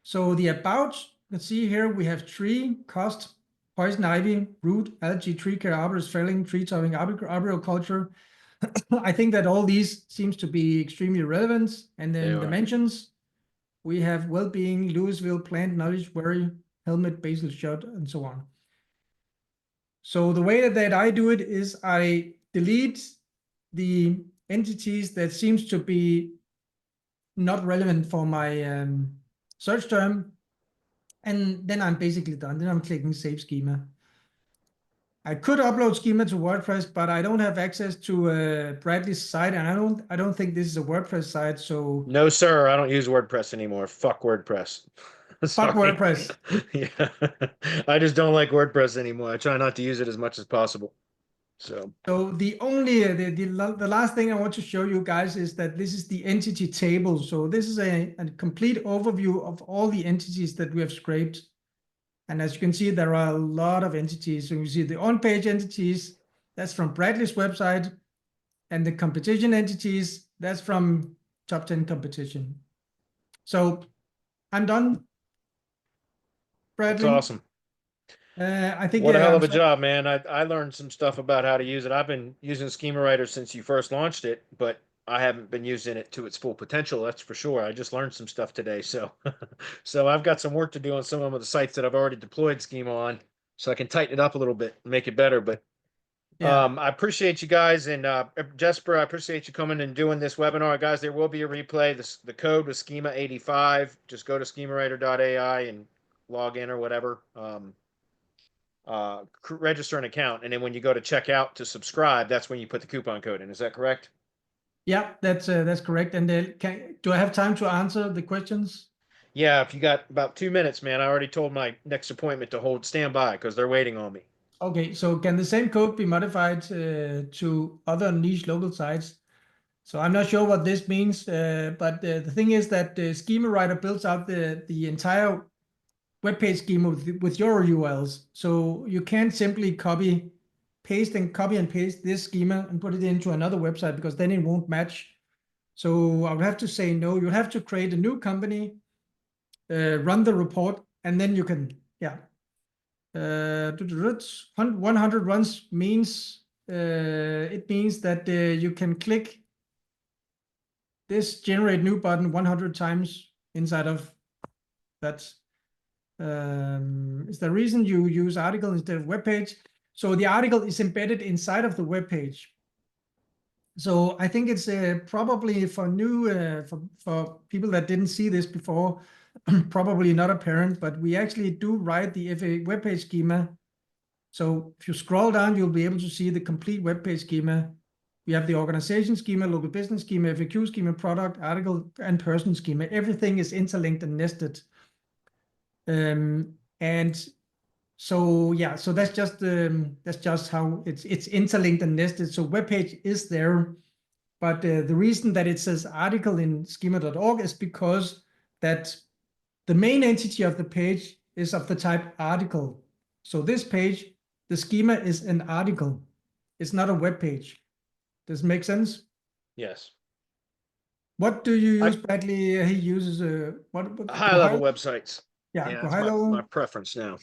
So the about, let's see here, we have tree, cost, poison ivy, root, algae, tree care, arborist, felling, tree topping, arboriculture. I think that all these seems to be extremely relevant. And They then are. the mentions, we have well-being, Louisville, plant knowledge, worry, helmet, basal shot, and so on. So the way that I do it is I delete the entities that seems to be not relevant for my search term, and then I'm basically done. Then I'm clicking Save Schema. I could upload schema to WordPress, but I don't have access to Bradley's site, and I don't think this is a WordPress site. So No, sir, I don't use WordPress anymore. Fuck WordPress. fuck Sorry. WordPress. Yeah. I just don't like WordPress anymore. I try not to use it as much as possible. So So the only the last thing I want to show you guys is that this is the entity table. So this is a complete overview of all the entities that we have scraped. And as you can see, there are a lot of entities. So you see the on-page entities, that's from Bradley's website. And the competition entities, that's from Top 10 Competition. So I'm done, that's Bradley. awesome. I think What a hell I'm of a job, man. I learned some stuff about how to use it. I've been using Schema Writer since you first launched it, but I haven't been using it to its full potential, that's for sure. I just learned some stuff today. So so I've got some work to do on some of the sites that I've already deployed Schema on, so I can tighten it up a little bit, make it better. But yeah. I appreciate you guys, and Jesper, I appreciate you coming and doing this webinar, guys. There will be a replay. The code was Schema 85. Just go to schemawriter.ai and log in or whatever. Register an account, and then when you go to checkout to subscribe, that's when you put the coupon code in. Is that correct? Yeah, that's correct. And do I have time to answer the questions? Yeah, if you got about 2 minutes, man. I already told my next appointment to stand by because they're waiting on me. Okay, so can the same code be modified to other niche local sites? So I'm not sure what this means, but the thing is that the Schema Writer builds out the entire web page schema with your URLs. So you can't simply copy and paste this schema and put it into another website, because then it won't match. So I would have to say no. You have to create a new company, run the report, and then you can, yeah. 100 runs means it means that you can click this generate new button 100 times inside of that. Is the reason you use article instead of web page. So the article is embedded inside of the web page. So I think it's probably for new for people that didn't see this before, probably not apparent, but we actually do write the FA web page schema. So if you scroll down, you'll be able to see the complete web page schema. We have the organization schema, local business schema, FAQ schema, product, article, and person schema. Everything is interlinked and nested. And so yeah, so that's just how it's interlinked and nested. So web page is there, but the reason that it says article in schema.org is because that the main entity of the page is of the type article. So this page, the schema is an article. It's not a web page. Does it make sense? Yes. What do you use, Bradley? He uses what High level websites. Yeah, Yeah, go that's high level. my preference now.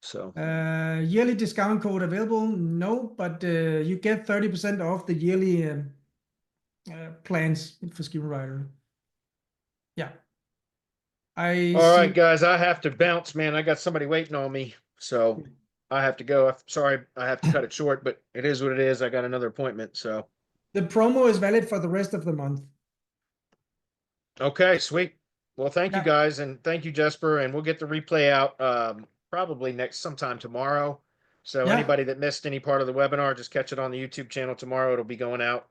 So Yearly discount code available? No, but you get 30% off the yearly plans for Schema Writer. Yeah. all right, guys, I have to bounce, man. I got somebody waiting on me, so I have to go. Sorry, I have to cut it short, but it is what it is. I got another appointment, so. The promo is valid for the rest of the month. Okay, sweet. Well, thank you Yeah. guys, and thank you, Jesper, and we'll get the replay out probably sometime tomorrow. So Yeah. anybody that missed any part of the webinar, just catch it on the YouTube channel tomorrow. It'll be going out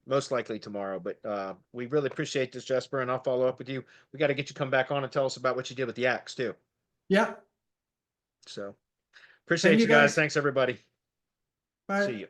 most likely tomorrow. But we really appreciate this, Jesper, and I'll follow up with you. We got to get you come back on and tell us about what you did with the axe too. Yeah. So appreciate Thank you you, guys. guys. Thanks, everybody. Bye. See you.